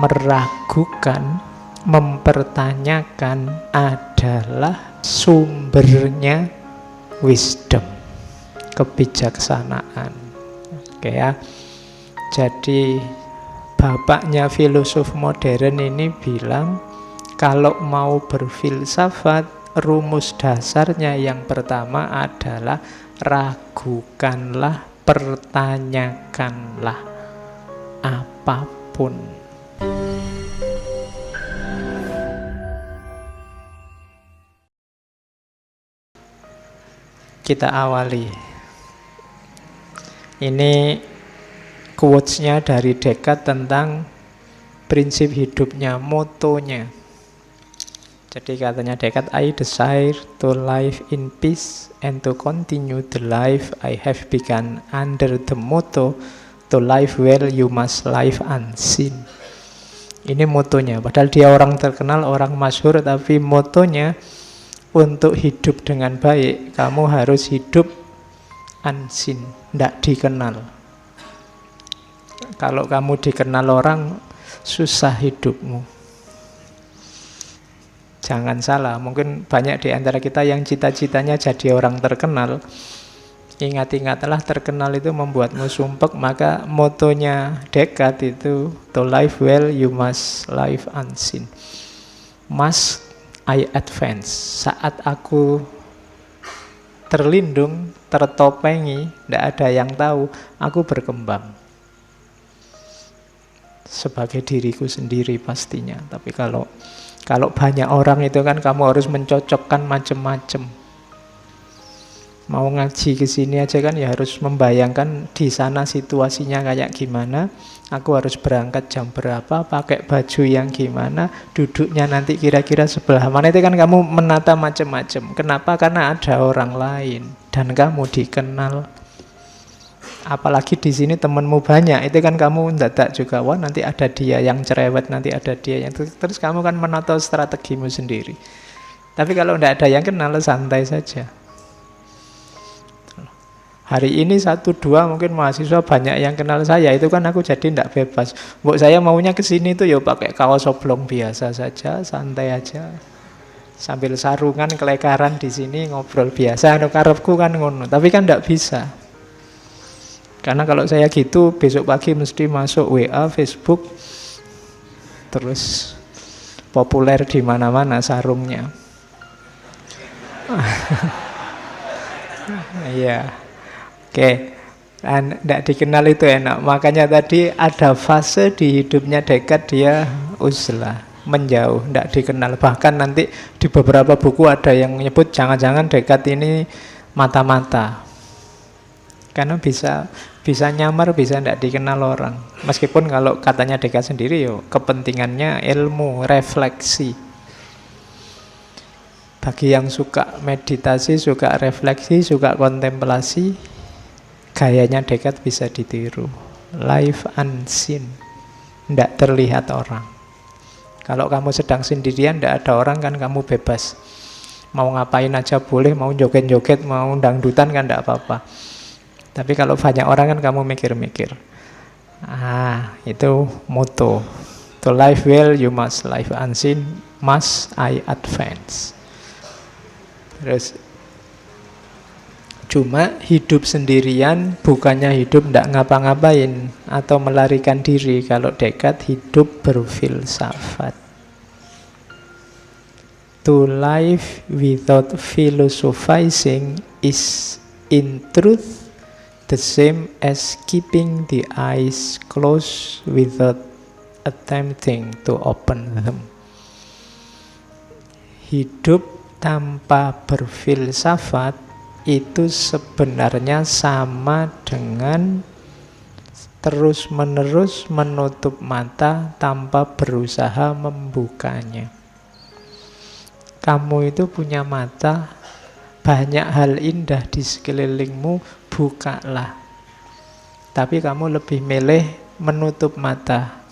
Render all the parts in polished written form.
meragukan, mempertanyakan adalah sumbernya wisdom, kebijaksanaan. Oke ya. Jadi bapaknya filosof modern ini bilang, kalau mau berfilsafat, rumus dasarnya yang pertama adalah ragukanlah, pertanyakanlah apapun. Kita awali. Ini quotes-nya dari Descartes tentang prinsip hidupnya, motonya. Jadi katanya Descartes, I desire to live in peace and to continue the life I have begun under the motto, to live well you must live unseen. Ini motonya, padahal dia orang terkenal, orang masyhur, tapi motonya untuk hidup dengan baik, kamu harus hidup unseen, tidak dikenal. Kalau kamu dikenal orang, susah hidupmu. Jangan salah, mungkin banyak di antara kita yang cita-citanya jadi orang terkenal. Ingat-ingatlah, terkenal itu membuatmu sumpek, maka motonya Descartes itu, to live well you must live unseen. Must I advance. Saat aku terlindung, tertopengi, tidak ada yang tahu, aku berkembang sebagai diriku sendiri pastinya. Tapi kalau banyak orang itu kan kamu harus mencocokkan macam-macam. Mau ngaji ke sini aja kan ya harus membayangkan di sana situasinya kayak gimana. Aku harus berangkat jam berapa, pakai baju yang gimana, duduknya nanti kira-kira sebelah mana. Itu kan kamu menata macam-macam. Kenapa? Karena ada orang lain dan kamu dikenal. Apalagi di sini temanmu banyak, itu kan kamu mendadak juga, wah nanti ada dia yang cerewet, nanti ada dia yang terus kamu kan menata strategimu sendiri. Tapi kalau tidak ada yang kenal, santai saja. Hari ini 1-2 mungkin mahasiswa banyak yang kenal saya, itu kan aku jadi tidak bebas. Mbok saya maunya ke sini tuh ya pakai kaos oblong biasa saja, santai aja. Sambil sarungan kelekaran di sini ngobrol biasa, karepku kan ngono. Tapi kan tidak bisa. Karena kalau saya gitu, besok pagi mesti masuk WA, Facebook, terus populer di mana-mana sarungnya. Iya. Oke, tidak dikenal itu enak. Makanya tadi ada fase di hidupnya Descartes dia uzlah, menjauh, tidak dikenal. Bahkan nanti di beberapa buku ada yang menyebut jangan-jangan Descartes ini mata-mata. Karena bisa nyamar, bisa tidak dikenal orang. Meskipun kalau katanya Descartes sendiri, yo kepentingannya ilmu, refleksi. Bagi yang suka meditasi, suka refleksi, suka kontemplasi, gayanya Descartes bisa ditiru. Life unseen, tidak terlihat orang. Kalau kamu sedang sendirian, tidak ada orang kan kamu bebas. Mau ngapain aja boleh, mau joget-joget, mau dangdutan kan tidak apa-apa. Tapi kalau banyak orang kan kamu mikir-mikir. Itu motto. To live well you must live unseen, must I advance. Terus cuma hidup sendirian bukannya hidup tidak ngapa-ngapain atau melarikan diri. Kalau Descartes hidup berfilsafat. To live without philosophizing is in truth the same as keeping the eyes closed without attempting to open them. Hidup tanpa berfilsafat itu sebenarnya sama dengan terus-menerus menutup mata tanpa berusaha membukanya. Kamu itu punya mata, banyak hal indah di sekelilingmu, bukalah. Tapi kamu lebih milih menutup mata.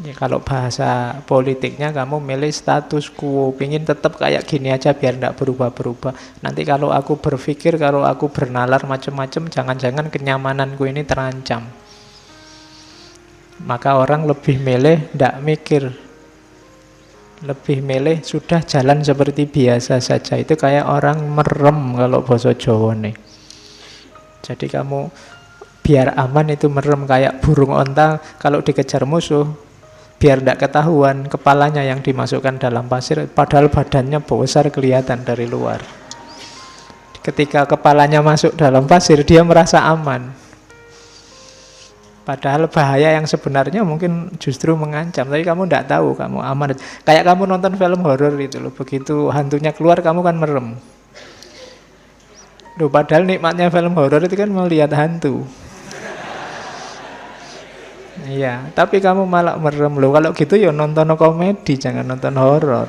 Ya, kalau bahasa politiknya kamu milih status quo, pingin tetap kayak gini aja biar tidak berubah-berubah. Nanti kalau aku berpikir, kalau aku bernalar macam-macam, jangan-jangan kenyamananku ini terancam. Maka orang lebih milih tidak mikir, lebih milih sudah jalan seperti biasa saja. Itu kayak orang merem kalau basa Jawa nih. Jadi kamu biar aman itu merem, kayak burung onta kalau dikejar musuh, biar tidak ketahuan kepalanya yang dimasukkan dalam pasir, padahal badannya besar kelihatan dari luar. Ketika kepalanya masuk dalam pasir, dia merasa aman. Padahal bahaya yang sebenarnya mungkin justru mengancam. Tapi kamu tidak tahu, kamu aman. Kayak kamu nonton film horor itu loh. Begitu hantunya keluar, kamu kan merem. Loh, padahal nikmatnya film horor itu kan melihat hantu. Iya, tapi kamu malah merem loh. Kalau gitu ya nonton komedi, jangan nonton horor.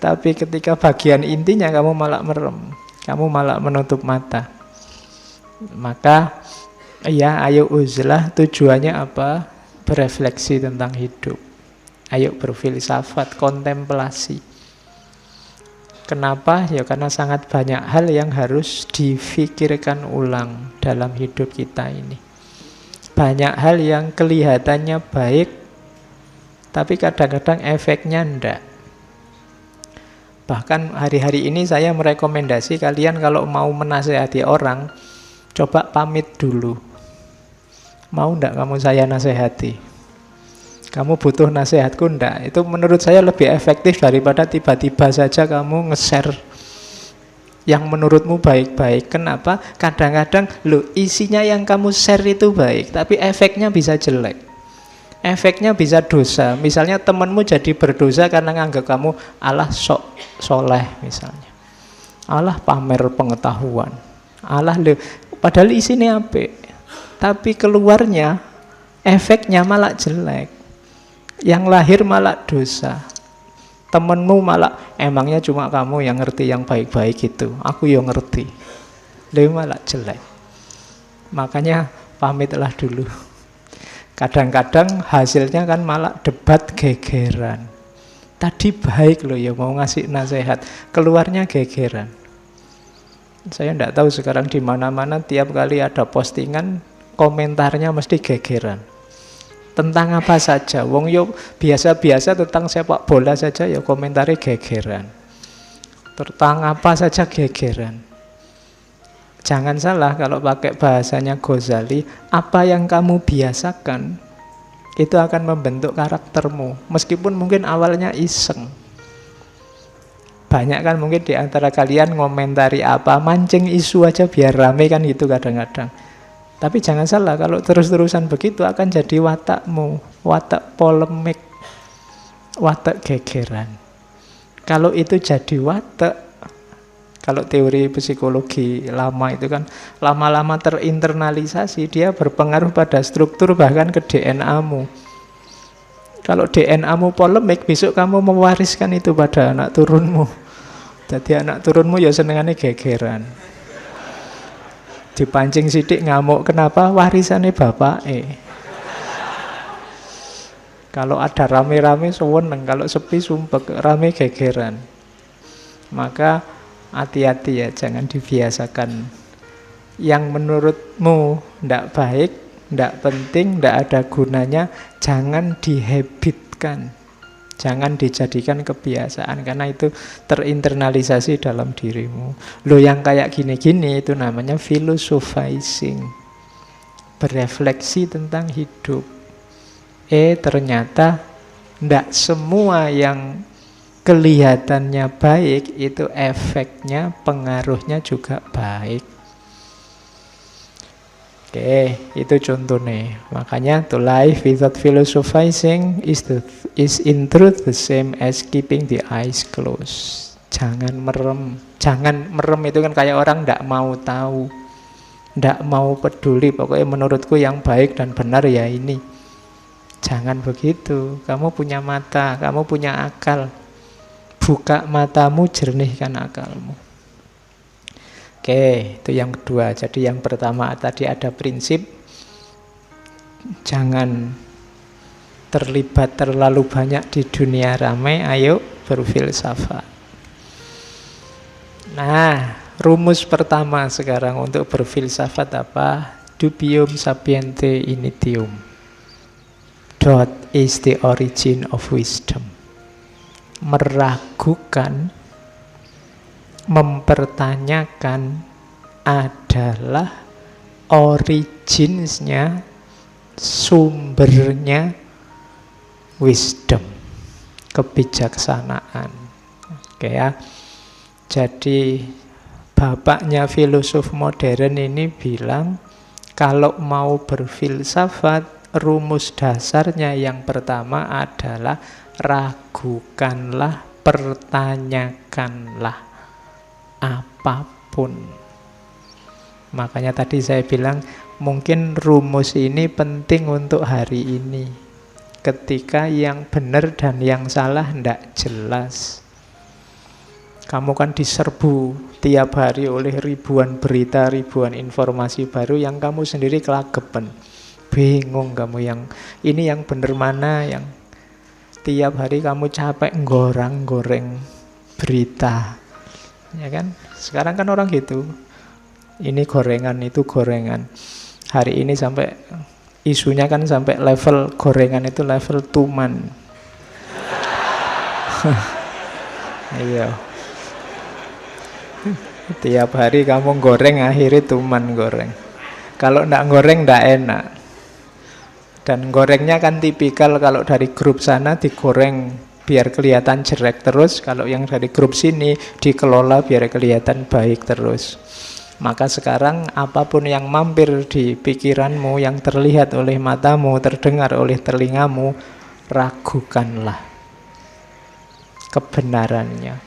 Tapi ketika bagian intinya kamu malah merem, kamu malah menutup mata. Maka ya, ayo uzlah, tujuannya apa? Berefleksi tentang hidup. Ayo berfilsafat, kontemplasi. Kenapa? Ya karena sangat banyak hal yang harus difikirkan ulang dalam hidup kita ini. Banyak hal yang kelihatannya baik, tapi kadang-kadang efeknya enggak. Bahkan hari-hari ini saya merekomendasi kalian kalau mau menasehati orang, coba pamit dulu. Mau enggak kamu saya nasihati? Kamu butuh nasihatku enggak? Itu menurut saya lebih efektif daripada tiba-tiba saja kamu nge-share yang menurutmu baik-baik. Kenapa? Kadang-kadang isinya yang kamu share itu baik, tapi efeknya bisa jelek. Efeknya bisa dosa. Misalnya temanmu jadi berdosa karena nganggap kamu alah sok soleh misalnya. Alah pamer pengetahuan. Alah padahal isinya apik. Tapi keluarnya efeknya malah jelek. Yang lahir malah dosa. Temenmu malah emangnya cuma kamu yang ngerti yang baik-baik itu. Aku yang ngerti. Dia malah jelek. Makanya pamitlah dulu. Kadang-kadang hasilnya kan malah debat gegeran. Tadi baik loh ya mau ngasih nasihat, keluarnya gegeran. Saya tidak tahu sekarang di mana-mana tiap kali ada postingan komentarnya mesti gegeran. Tentang apa saja, wong yo biasa-biasa tentang sepak bola saja ya komentarnya gegeran. Tentang apa saja gegeran. Jangan salah kalau pakai bahasanya Ghazali, apa yang kamu biasakan itu akan membentuk karaktermu. Meskipun mungkin awalnya iseng. Banyak kan mungkin di antara kalian ngomentari apa, mancing isu aja biar rame kan gitu kadang-kadang. Tapi jangan salah, kalau terus-terusan begitu akan jadi watakmu, watak polemik, watak gegeran. Kalau itu jadi watak, kalau teori psikologi lama itu kan lama-lama terinternalisasi, dia berpengaruh pada struktur bahkan ke DNA-mu. Kalau DNA-mu polemik, besok kamu mewariskan itu pada anak turunmu. Jadi anak turunmu ya senengannya gegeran. Dipancing sidik ngamuk, kenapa? Warisannya bapak. Kalau ada rame-rame seneng, kalau sepi sumpek, rame gegeran. Maka hati-hati ya, jangan dibiasakan yang menurutmu tidak baik, tidak penting, tidak ada gunanya, jangan dihabitkan, jangan dijadikan kebiasaan, karena itu terinternalisasi dalam dirimu. Loh, yang kayak gini-gini itu namanya philosophizing, berefleksi tentang hidup. Ternyata tidak semua yang kelihatannya baik itu efeknya, pengaruhnya juga baik. Oke, itu contohnya. Makanya to life without philosophizing is in truth the same as keeping the eyes closed. Jangan merem. Jangan merem itu kan kayak orang tidak mau tahu, tidak mau peduli. Pokoknya menurutku yang baik dan benar ya ini. Jangan begitu. Kamu punya mata, kamu punya akal. Buka matamu, jernihkan akalmu. Oke, itu yang kedua. Jadi yang pertama tadi ada prinsip jangan terlibat terlalu banyak di dunia ramai, ayo berfilsafat. Nah, rumus pertama sekarang untuk berfilsafat apa? Dubium sapiente initium. Doubt is the origin of wisdom. Meragukan, mempertanyakan adalah originsnya, sumbernya wisdom, kebijaksanaan. Oke ya. Jadi bapaknya filosof modern ini bilang, kalau mau berfilsafat, rumus dasarnya yang pertama adalah ragukanlah, pertanyakanlah apapun. Makanya tadi saya bilang, mungkin rumus ini penting untuk hari ini. Ketika yang benar dan yang salah tidak jelas. Kamu kan diserbu tiap hari oleh ribuan berita, ribuan informasi baru yang kamu sendiri kelagepen. Bingung kamu yang ini yang benar mana, yang tiap hari kamu capek goreng berita. Ya kan? Sekarang kan orang gitu. Ini gorengan, itu gorengan. Hari ini sampai isunya kan sampai level gorengan itu level tuman. Iya. Tiap hari kamu goreng, akhirnya tuman goreng. Kalau ndak goreng ndak enak. Dan gorengnya kan tipikal, kalau dari grup sana digoreng biar kelihatan jelek terus, kalau yang dari grup sini dikelola biar kelihatan baik terus. Maka sekarang apapun yang mampir di pikiranmu, yang terlihat oleh matamu, terdengar oleh telingamu, ragukanlah kebenarannya.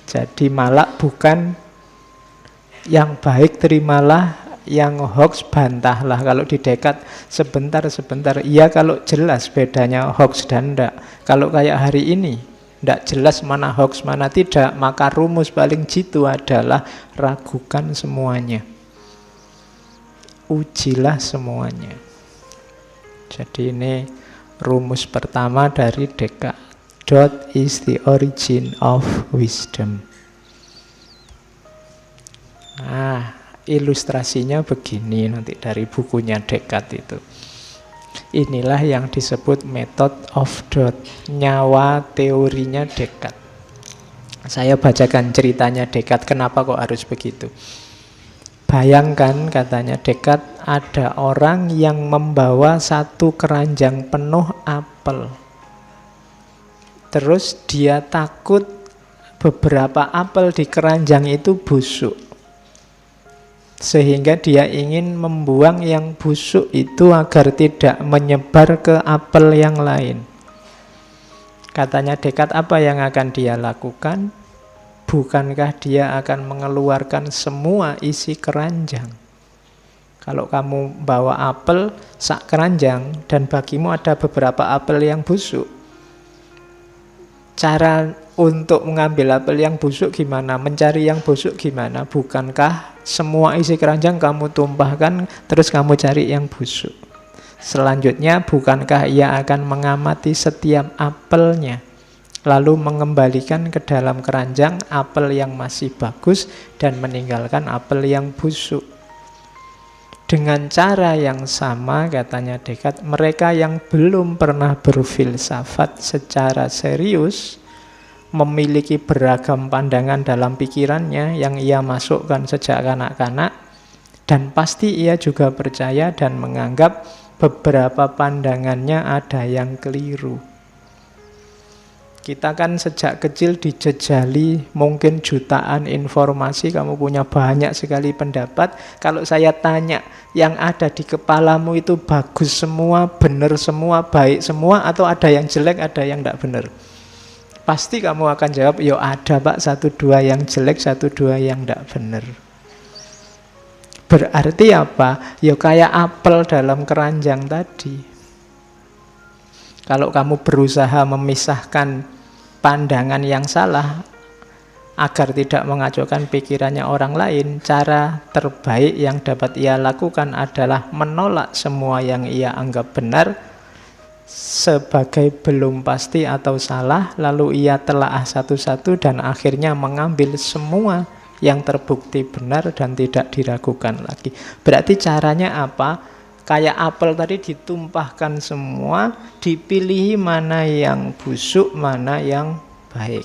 Jadi malah bukan yang baik terimalah, yang hoax bantahlah. Kalau di Descartes sebentar. Iya kalau jelas bedanya hoax dan ndak. Kalau kayak hari ini ndak jelas mana hoax mana tidak, maka rumus paling jitu adalah ragukan semuanya. Ujilah semuanya. Jadi ini rumus pertama dari Descartes. Doubt is the origin of wisdom. Nah, ilustrasinya begini nanti dari bukunya Descartes itu. Inilah yang disebut method of doubt, nyawa teorinya Descartes. Saya bacakan ceritanya Descartes, kenapa kok harus begitu. Bayangkan, katanya Descartes, ada orang yang membawa satu keranjang penuh apel. Terus dia takut beberapa apel di keranjang itu busuk. Sehingga dia ingin membuang yang busuk itu agar tidak menyebar ke apel yang lain. Katanya Descartes, apa yang akan dia lakukan? Bukankah dia akan mengeluarkan semua isi keranjang? Kalau kamu bawa apel sak keranjang dan bagimu ada beberapa apel yang busuk, cara untuk mengambil apel yang busuk gimana? Mencari yang busuk gimana? Bukankah semua isi keranjang kamu tumpahkan, terus kamu cari yang busuk? Selanjutnya, bukankah ia akan mengamati setiap apelnya, lalu mengembalikan ke dalam keranjang apel yang masih bagus dan meninggalkan apel yang busuk? Dengan cara yang sama, katanya Descartes, mereka yang belum pernah berfilsafat secara serius, memiliki beragam pandangan dalam pikirannya yang ia masukkan sejak kanak-kanak, dan pasti ia juga percaya dan menganggap beberapa pandangannya ada yang keliru. Kita kan sejak kecil dijejali mungkin jutaan informasi, kamu punya banyak sekali pendapat. Kalau saya tanya, yang ada di kepalamu itu bagus semua, benar semua, baik semua, atau ada yang jelek, ada yang tidak benar? Pasti kamu akan jawab, ya ada Pak, 1-2 yang jelek, 1-2 yang tidak benar. Berarti apa? Ya kayak apel dalam keranjang tadi. Kalau kamu berusaha memisahkan pandangan yang salah agar tidak mengacaukan pikirannya orang lain, cara terbaik yang dapat ia lakukan adalah menolak semua yang ia anggap benar sebagai belum pasti atau salah, lalu ia telaah satu-satu dan akhirnya mengambil semua yang terbukti benar dan tidak diragukan lagi. Berarti caranya apa? Kayak apel tadi ditumpahkan semua, dipilih mana yang busuk, mana yang baik.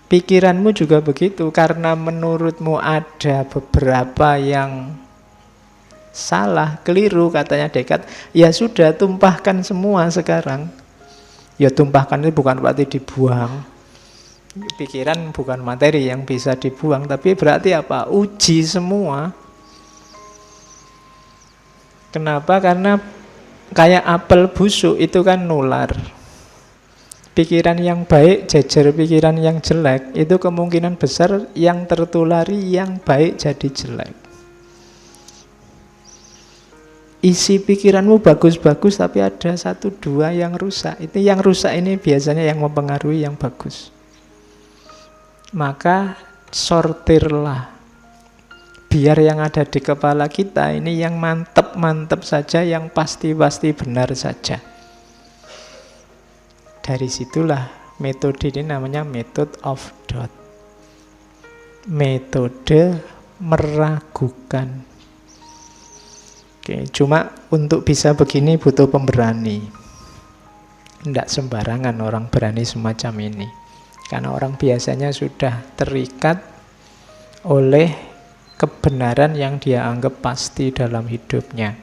Pikiranmu juga begitu, karena menurutmu ada beberapa yang salah, keliru, katanya Descartes, ya sudah, tumpahkan semua sekarang. Ya tumpahkan itu bukan berarti dibuang. Pikiran bukan materi yang bisa dibuang, tapi berarti apa? Uji semua. Kenapa? Karena kayak apel busuk itu kan nular. Pikiran yang baik jejer pikiran yang jelek, itu kemungkinan besar yang tertulari yang baik jadi jelek. Isi pikiranmu bagus-bagus tapi ada 1-2 yang rusak. Itu yang rusak ini biasanya yang mempengaruhi yang bagus. Maka sortirlah. Biar yang ada di kepala kita ini yang mantep-mantep saja, yang pasti-pasti benar saja. Dari situlah metode ini namanya method of doubt. Metode meragukan. Oke, cuma untuk bisa begini butuh pemberani. Tidak sembarangan orang berani semacam ini. Karena orang biasanya sudah terikat oleh kebenaran yang dia anggap pasti dalam hidupnya.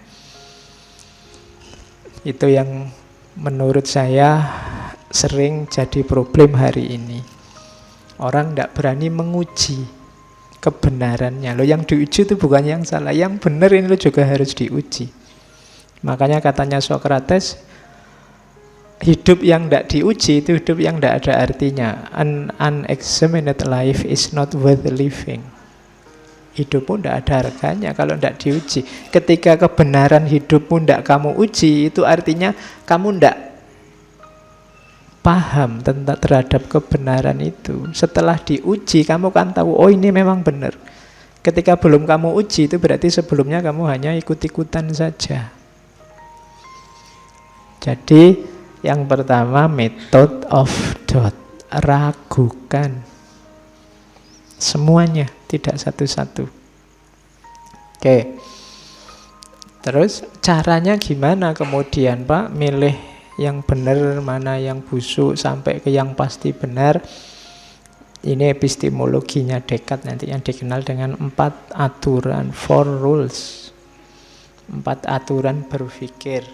Itu yang menurut saya sering jadi problem hari ini. Orang tidak berani menguji kebenarannya. Loh, yang diuji itu bukan yang salah, yang benar ini juga harus diuji. Makanya katanya Socrates, hidup yang tidak diuji itu hidup yang tidak ada artinya. An unexamined life is not worth living. Hidupmu tidak ada harganya kalau tidak diuji. Ketika kebenaran hidupmu tidak kamu uji, itu artinya kamu tidak paham tentang terhadap kebenaran itu. Setelah diuji, kamu kan tahu, oh ini memang benar. Ketika belum kamu uji, itu berarti sebelumnya kamu hanya ikut-ikutan saja. Jadi, yang pertama, method of doubt. Ragukan semuanya, tidak satu-satu. Oke. Terus caranya gimana kemudian, Pak? Milih yang benar, mana yang busuk, sampai ke yang pasti benar. Ini epistemologinya Descartes, nanti yang dikenal dengan 4 aturan, 4 rules. 4 aturan berpikir.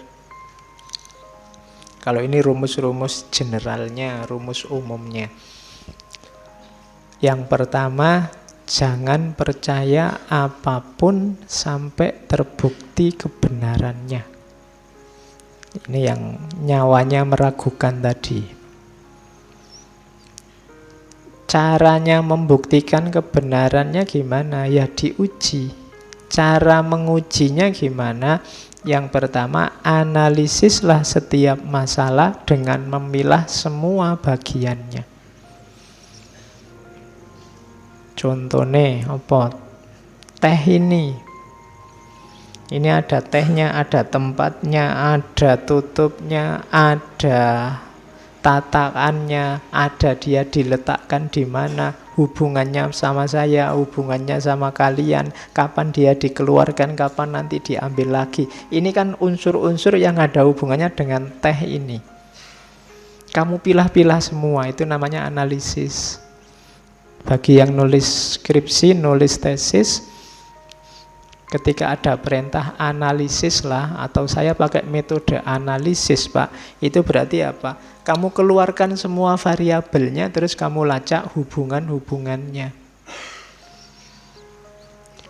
Kalau ini rumus-rumus generalnya, rumus umumnya. Yang pertama, jangan percaya apapun sampai terbukti kebenarannya. Ini yang nyawanya meragukan tadi. Caranya membuktikan kebenarannya gimana? Ya diuji. Cara mengujinya gimana? Yang pertama, analisislah setiap masalah dengan memilah semua bagiannya. Contohnya apa? Teh ini ada tehnya, ada tempatnya, ada tutupnya, ada tatakannya, ada dia diletakkan di mana, hubungannya sama saya, hubungannya sama kalian, kapan dia dikeluarkan, kapan nanti diambil lagi. Ini kan unsur-unsur yang ada hubungannya dengan teh ini. Kamu pilah-pilah semua, itu namanya analisis. Bagi yang nulis skripsi, nulis tesis, ketika ada perintah analisis lah, atau saya pakai metode analisis, Pak, itu berarti apa? Kamu keluarkan semua variabelnya, terus kamu lacak hubungan-hubungannya.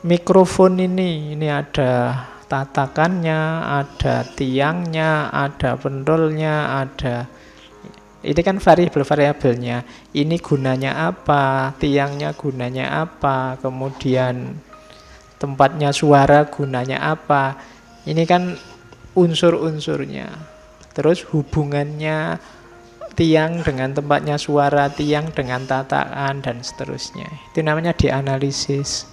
Mikrofon ini ada tatakannya, ada tiangnya, ada pendolnya, ada... Ini kan variabel-variabelnya. Ini gunanya apa, tiangnya gunanya apa, kemudian tempatnya suara gunanya apa. Ini kan unsur-unsurnya. Terus hubungannya tiang dengan tempatnya suara, tiang dengan tatakan, dan seterusnya. Itu namanya dianalisis.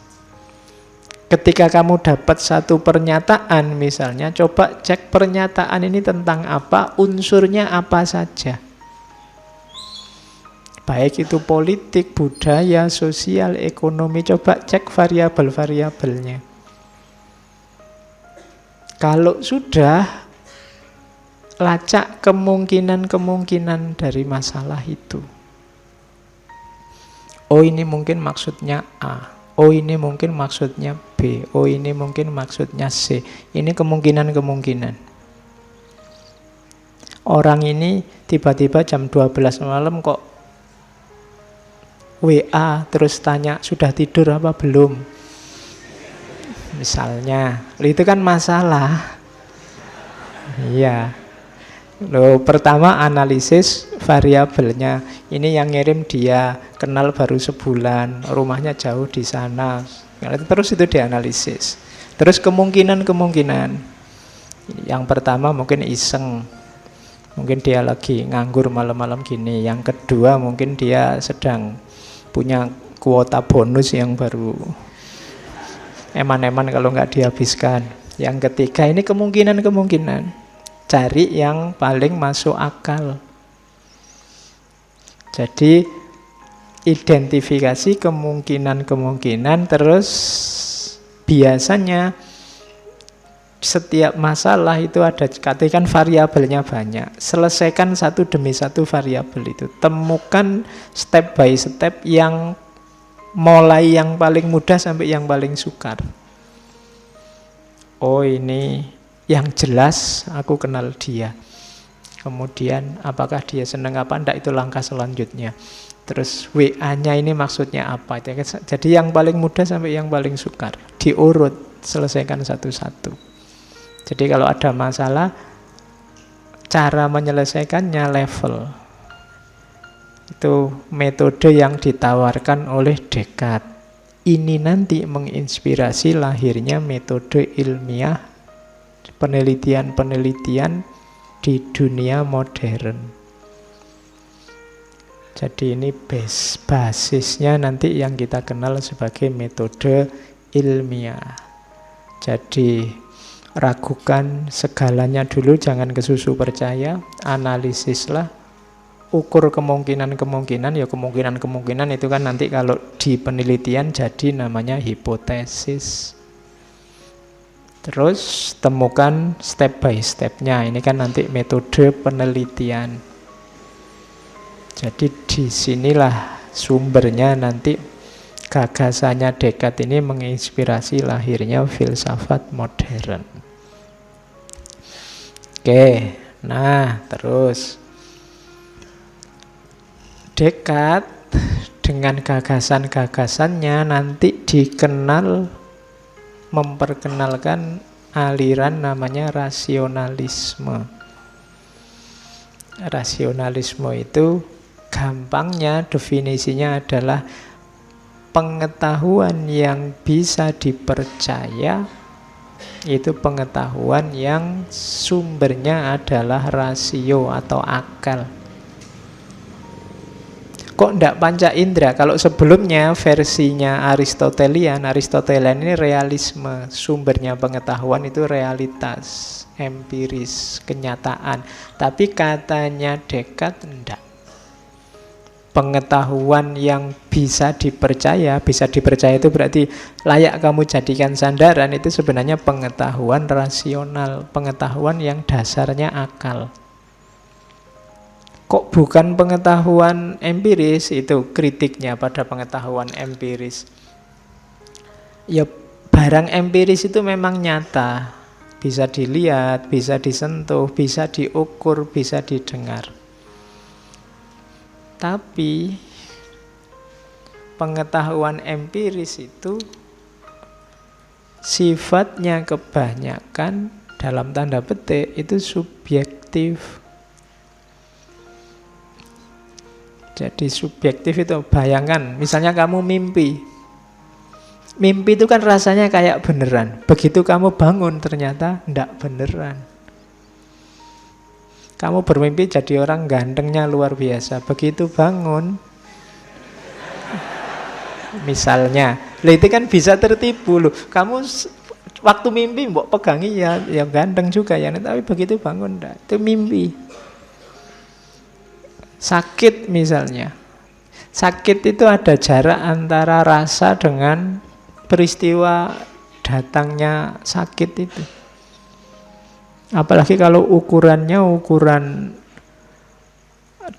Ketika kamu dapat satu pernyataan misalnya, coba cek pernyataan ini tentang apa, unsurnya apa saja. Baik itu politik, budaya, sosial, ekonomi, coba cek variabel-variabelnya. Kalau sudah lacak kemungkinan-kemungkinan dari masalah itu. Oh ini mungkin maksudnya A. Oh ini mungkin maksudnya B. Oh ini mungkin maksudnya C. Ini kemungkinan-kemungkinan. Orang ini tiba-tiba jam 12 malam kok WA terus tanya sudah tidur apa belum. Misalnya, itu kan masalah. Iya. Loh, pertama analisis variabelnya. Ini yang ngirim dia, kenal baru sebulan, rumahnya jauh di sana. Terus itu dianalisis. Terus kemungkinan-kemungkinan. Yang pertama mungkin iseng. Mungkin dia lagi nganggur malam-malam gini. Yang kedua mungkin dia sedang punya kuota bonus yang baru eman-eman kalau nggak dihabiskan. Yang ketiga ini kemungkinan-kemungkinan. Cari yang paling masuk akal. Jadi identifikasi kemungkinan-kemungkinan, terus biasanya setiap masalah itu ada, katakan variabelnya banyak. Selesaikan satu demi satu variabel itu. Temukan step by step yang mulai yang paling mudah sampai yang paling sukar. Oh ini yang jelas aku kenal dia. Kemudian apakah dia senang apa enggak, itu langkah selanjutnya. Terus WA-nya ini maksudnya apa. Jadi yang paling mudah sampai yang paling sukar. Diurut, selesaikan satu-satu. Jadi kalau ada masalah, cara menyelesaikannya level. Itu metode yang ditawarkan oleh Descartes. Ini nanti menginspirasi lahirnya metode ilmiah penelitian-penelitian di dunia modern. Jadi ini basisnya nanti yang kita kenal sebagai metode ilmiah. Jadi ragukan segalanya dulu, jangan kesusu percaya, analisislah, ukur kemungkinan-kemungkinan. Ya kemungkinan-kemungkinan itu kan nanti kalau di penelitian jadi namanya hipotesis. Terus temukan step by step-nya. Ini kan nanti metode penelitian. Jadi disinilah sumbernya nanti gagasannya Descartes ini menginspirasi lahirnya filsafat modern. Oke, nah terus Descartes dengan gagasan-gagasannya nanti dikenal, memperkenalkan aliran namanya rasionalisme. Rasionalisme itu gampangnya definisinya adalah pengetahuan yang bisa dipercaya, itu pengetahuan yang sumbernya adalah rasio atau akal. Kok ndak panca indera? Kalau sebelumnya versinya Aristotelian ini realisme, sumbernya pengetahuan itu realitas, empiris, kenyataan. Tapi katanya Descartes enggak. Pengetahuan yang bisa dipercaya itu berarti layak kamu jadikan sandaran, itu sebenarnya pengetahuan rasional, pengetahuan yang dasarnya akal. Kok bukan pengetahuan empiris? Itu kritiknya pada pengetahuan empiris. Ya barang empiris itu memang nyata, bisa dilihat, bisa disentuh, bisa diukur, bisa didengar. Tapi pengetahuan empiris itu sifatnya kebanyakan dalam tanda petik itu subjektif. Jadi subjektif itu, bayangkan misalnya kamu mimpi. Mimpi itu kan rasanya kayak beneran. Begitu kamu bangun ternyata enggak beneran. Kamu bermimpi jadi orang gantengnya luar biasa. Begitu bangun, misalnya, itu kan bisa tertipu loh. Kamu waktu mimpi mbok pegangi ya ganteng juga ya, tapi begitu bangun enggak. Itu mimpi. Sakit misalnya. Sakit itu ada jarak antara rasa dengan peristiwa datangnya sakit itu. Apalagi kalau ukurannya ukuran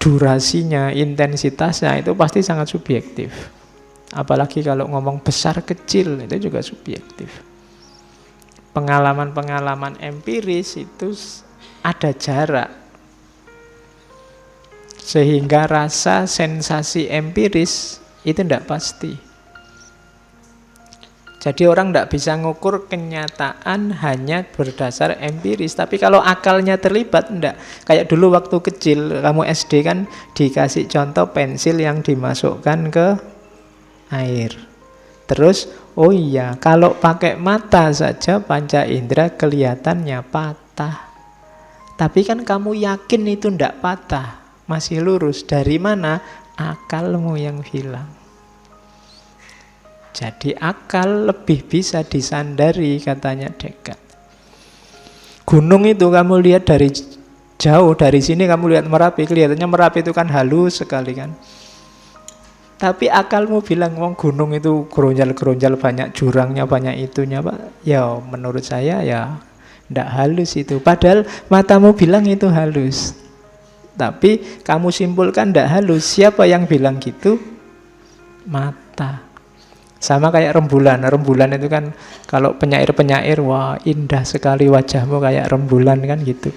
durasinya, intensitasnya itu pasti sangat subjektif. Apalagi kalau ngomong besar kecil itu juga subjektif. Pengalaman-pengalaman empiris itu ada jarak. Sehingga rasa sensasi empiris itu tidak pasti. Jadi orang tidak bisa ngukur kenyataan hanya berdasar empiris. Tapi kalau akalnya terlibat, tidak. Kayak dulu waktu kecil, kamu SD kan dikasih contoh pensil yang dimasukkan ke air. Terus, oh iya, kalau pakai mata saja panca indera kelihatannya patah. Tapi kan kamu yakin itu tidak patah, masih lurus. Dari mana? Akalmu yang hilang. Jadi akal lebih bisa disandari, katanya Descartes. Gunung itu kamu lihat dari jauh, dari sini kamu lihat Merapi, kelihatannya Merapi itu kan halus sekali kan. Tapi akalmu bilang, wong gunung itu geronjal-geronjal, banyak jurangnya, banyak itunya, Pak. Ya menurut saya ya ndak halus itu. Padahal matamu bilang itu halus. Tapi kamu simpulkan ndak halus. Siapa yang bilang gitu? Mata. Sama kayak rembulan. Rembulan itu kan kalau penyair-penyair, wah indah sekali wajahmu kayak rembulan kan gitu.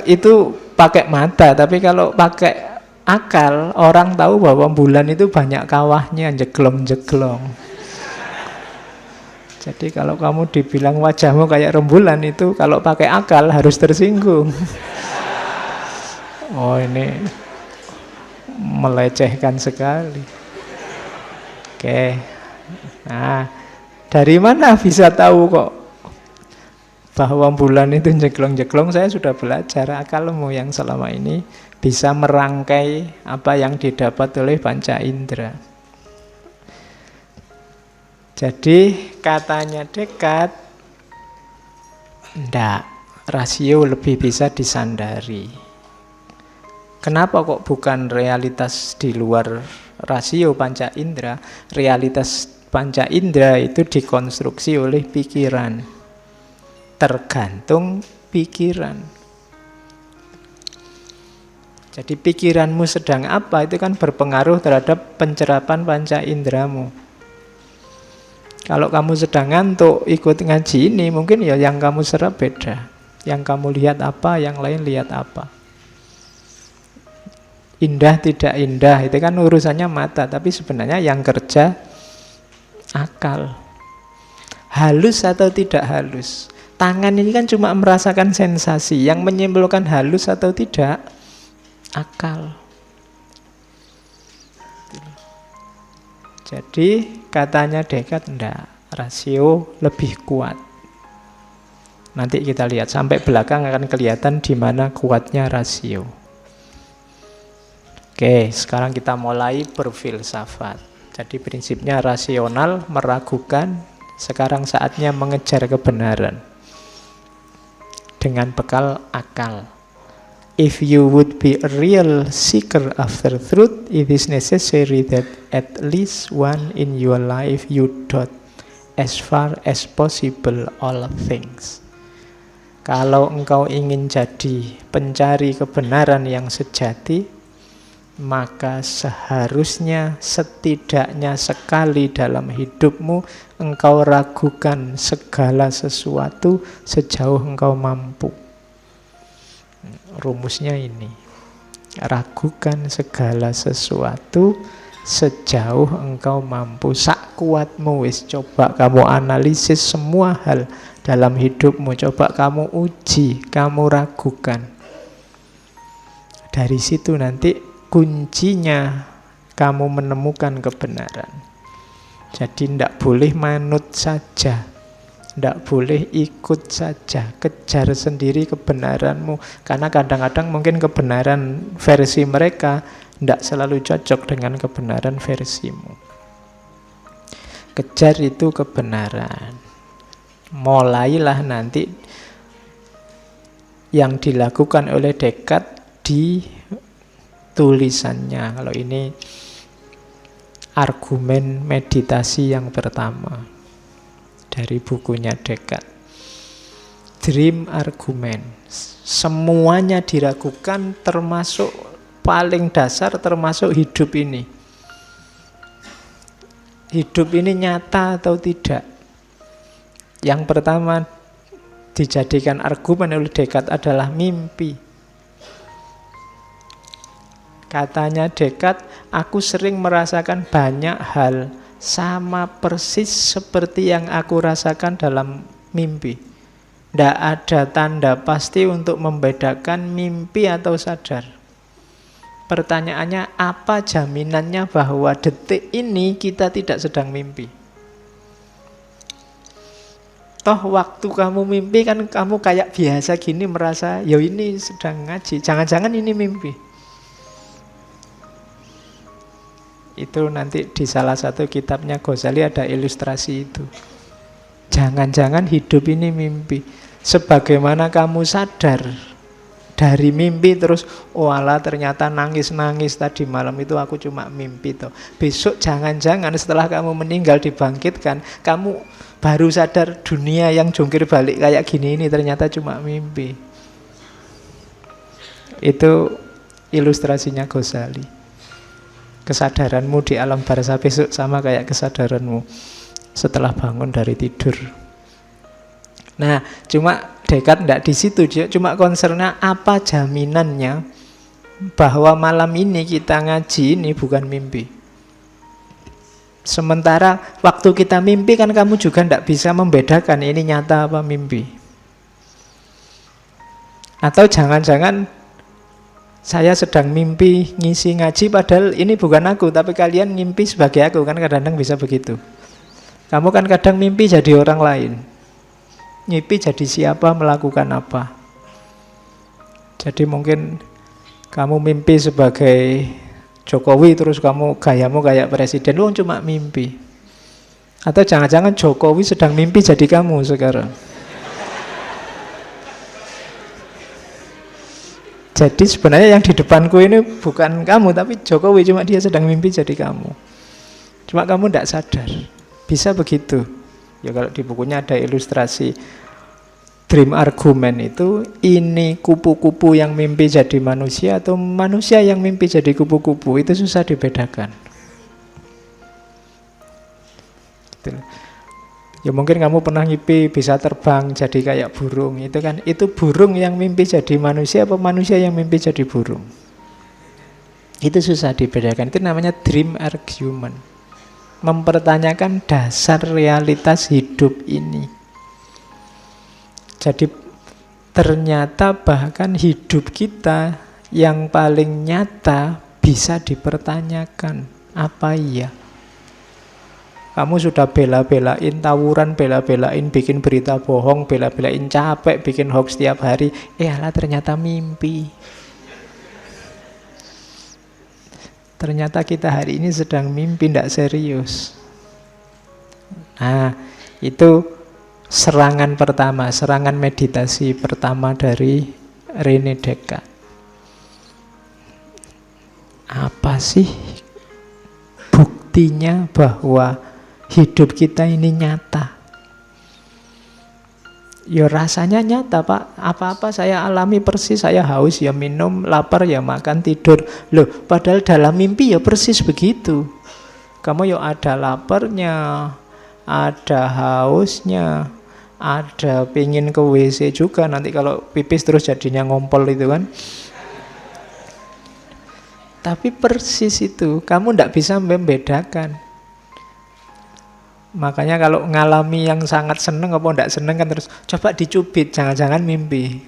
Itu pakai mata, tapi kalau pakai akal, orang tahu bahwa bulan itu banyak kawahnya, jeglong-jeglong. Jadi kalau kamu dibilang wajahmu kayak rembulan itu, kalau pakai akal harus tersinggung. Oh ini melecehkan sekali. Oke, nah dari mana bisa tahu kok bahwa bulan itu jeglong-jeglong? Saya sudah belajar, akalmu yang selama ini bisa merangkai apa yang didapat oleh panca indera. Jadi katanya Descartes, ndak, rasio lebih bisa disandari. Kenapa kok bukan realitas di luar rasio panca indera? Realitas panca indera itu dikonstruksi oleh pikiran. Tergantung pikiran. Jadi pikiranmu sedang apa itu kan berpengaruh terhadap pencerapan panca inderamu. Kalau kamu sedang ngantuk ikut ngaji ini, mungkin ya yang kamu serap beda. Yang kamu lihat apa, yang lain lihat apa. Indah tidak indah itu kan urusannya mata, tapi sebenarnya yang kerja akal. Halus atau tidak halus, tangan ini kan cuma merasakan sensasi. Yang menyimpulkan halus atau tidak akal. Jadi katanya Descartes, enggak, rasio lebih kuat. Nanti kita lihat sampai belakang akan kelihatan di mana kuatnya rasio. Oke, sekarang kita mulai berfilsafat. Jadi prinsipnya rasional, meragukan. Sekarang saatnya mengejar kebenaran dengan bekal akal. If you would be a real seeker after truth, it is necessary that at least one in your life you doubt as far as possible all things. Kalau engkau ingin jadi pencari kebenaran yang sejati, maka seharusnya setidaknya sekali dalam hidupmu engkau ragukan segala sesuatu sejauh engkau mampu. Rumusnya ini, ragukan segala sesuatu sejauh engkau mampu. Sak kuatmu wis, coba kamu analisis semua hal dalam hidupmu, coba kamu uji, kamu ragukan. Dari situ nanti kuncinya kamu menemukan kebenaran. Jadi tidak boleh manut saja, tidak boleh ikut saja, kejar sendiri kebenaranmu. Karena kadang-kadang mungkin kebenaran versi mereka tidak selalu cocok dengan kebenaran versimu. Kejar itu kebenaran. Mulailah nanti yang dilakukan oleh Descartes di tulisannya. Kalau ini argumen meditasi yang pertama dari bukunya Descartes. dream argument. Semuanya diragukan, termasuk paling dasar, termasuk hidup ini. Hidup ini nyata atau tidak? Yang pertama dijadikan argumen oleh Descartes adalah mimpi. Katanya Descartes, aku sering merasakan banyak hal sama persis seperti yang aku rasakan dalam mimpi. Tidak ada tanda pasti untuk membedakan mimpi atau sadar. Pertanyaannya, apa jaminannya bahwa detik ini kita tidak sedang mimpi? Toh waktu kamu mimpi kan kamu kayak biasa gini merasa, ya ini sedang ngaji, jangan-jangan ini mimpi. Itu nanti di salah satu kitabnya Ghazali ada ilustrasi itu. Jangan-jangan hidup ini mimpi. Sebagaimana kamu sadar dari mimpi terus, oh alah ternyata nangis-nangis tadi malam itu aku cuma mimpi toh. Besok jangan-jangan setelah kamu meninggal dibangkitkan, kamu baru sadar dunia yang jungkir balik kayak gini ini ternyata cuma mimpi. Itu ilustrasinya Ghazali. Kesadaranmu di alam barzah besok sama kayak kesadaranmu setelah bangun dari tidur. Nah, cuma Descartes tidak di situ, dia cuma concernnya apa jaminannya bahwa malam ini kita ngaji ini bukan mimpi. Sementara waktu kita mimpi kan kamu juga tidak bisa membedakan ini nyata apa mimpi. Atau jangan-jangan saya sedang mimpi ngisi ngaji padahal ini bukan aku, tapi kalian mimpi sebagai aku, kan kadang-kadang bisa begitu. Kamu kan kadang mimpi jadi orang lain, mimpi jadi siapa, melakukan apa. Jadi mungkin kamu mimpi sebagai Jokowi terus kamu gayamu kayak presiden, lu cuma mimpi. Atau jangan-jangan Jokowi sedang mimpi jadi kamu sekarang. Jadi sebenarnya yang di depanku ini bukan kamu, tapi Jokowi, cuma dia sedang mimpi jadi kamu. Cuma kamu tidak sadar. Bisa begitu. Ya kalau di bukunya ada ilustrasi dream argument itu, ini kupu-kupu yang mimpi jadi manusia atau manusia yang mimpi jadi kupu-kupu, itu susah dibedakan. Ya mungkin kamu pernah mimpi bisa terbang jadi kayak burung, itu kan, itu burung yang mimpi jadi manusia apa manusia yang mimpi jadi burung. Itu susah dibedakan, itu namanya dream argument. Mempertanyakan dasar realitas hidup ini. Jadi ternyata bahkan hidup kita yang paling nyata bisa dipertanyakan. Apa iya? Kamu sudah bela-belain tawuran, bela-belain bikin berita bohong, bela-belain capek bikin hoax setiap hari, alah ternyata mimpi. Ternyata kita hari ini sedang mimpi, tidak serius. Nah, itu serangan pertama, serangan meditasi pertama dari René Descartes. Apa sih buktinya bahwa hidup kita ini nyata? Ya rasanya nyata Pak, apa-apa saya alami persis, saya haus ya minum, lapar ya makan, tidur. Loh, padahal dalam mimpi ya persis begitu. Kamu ya ada laparnya, ada hausnya, ada pengen ke WC juga, nanti kalau pipis terus jadinya ngompol itu kan. Tapi persis itu, kamu tidak bisa membedakan. Makanya kalau ngalami yang sangat seneng apa tidak seneng kan terus coba dicubit, jangan-jangan mimpi.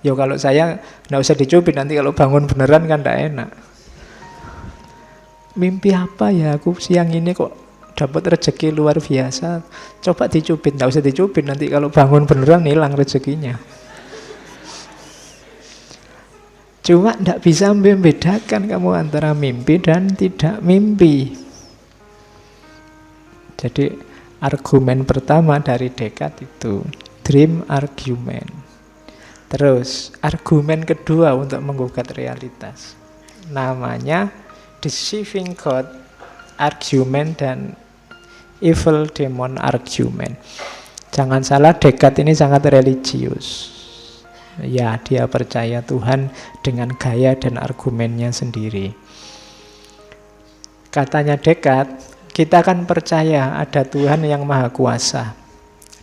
Ya kalau saya tidak usah dicubit, nanti kalau bangun beneran kan tidak enak. Mimpi apa ya aku siang ini kok dapat rezeki luar biasa. Coba dicubit, tidak usah dicubit, nanti kalau bangun beneran hilang rezekinya. Cuma tidak bisa membedakan kamu antara mimpi dan tidak mimpi. Jadi argumen pertama dari Descartes itu dream argument. Terus argumen kedua untuk menggugat realitas, namanya deceiving God argument dan evil demon argument. Jangan salah, Descartes ini sangat religius. Ya, dia percaya Tuhan dengan gaya dan argumennya sendiri. Katanya Descartes, kita akan percaya ada Tuhan yang maha kuasa.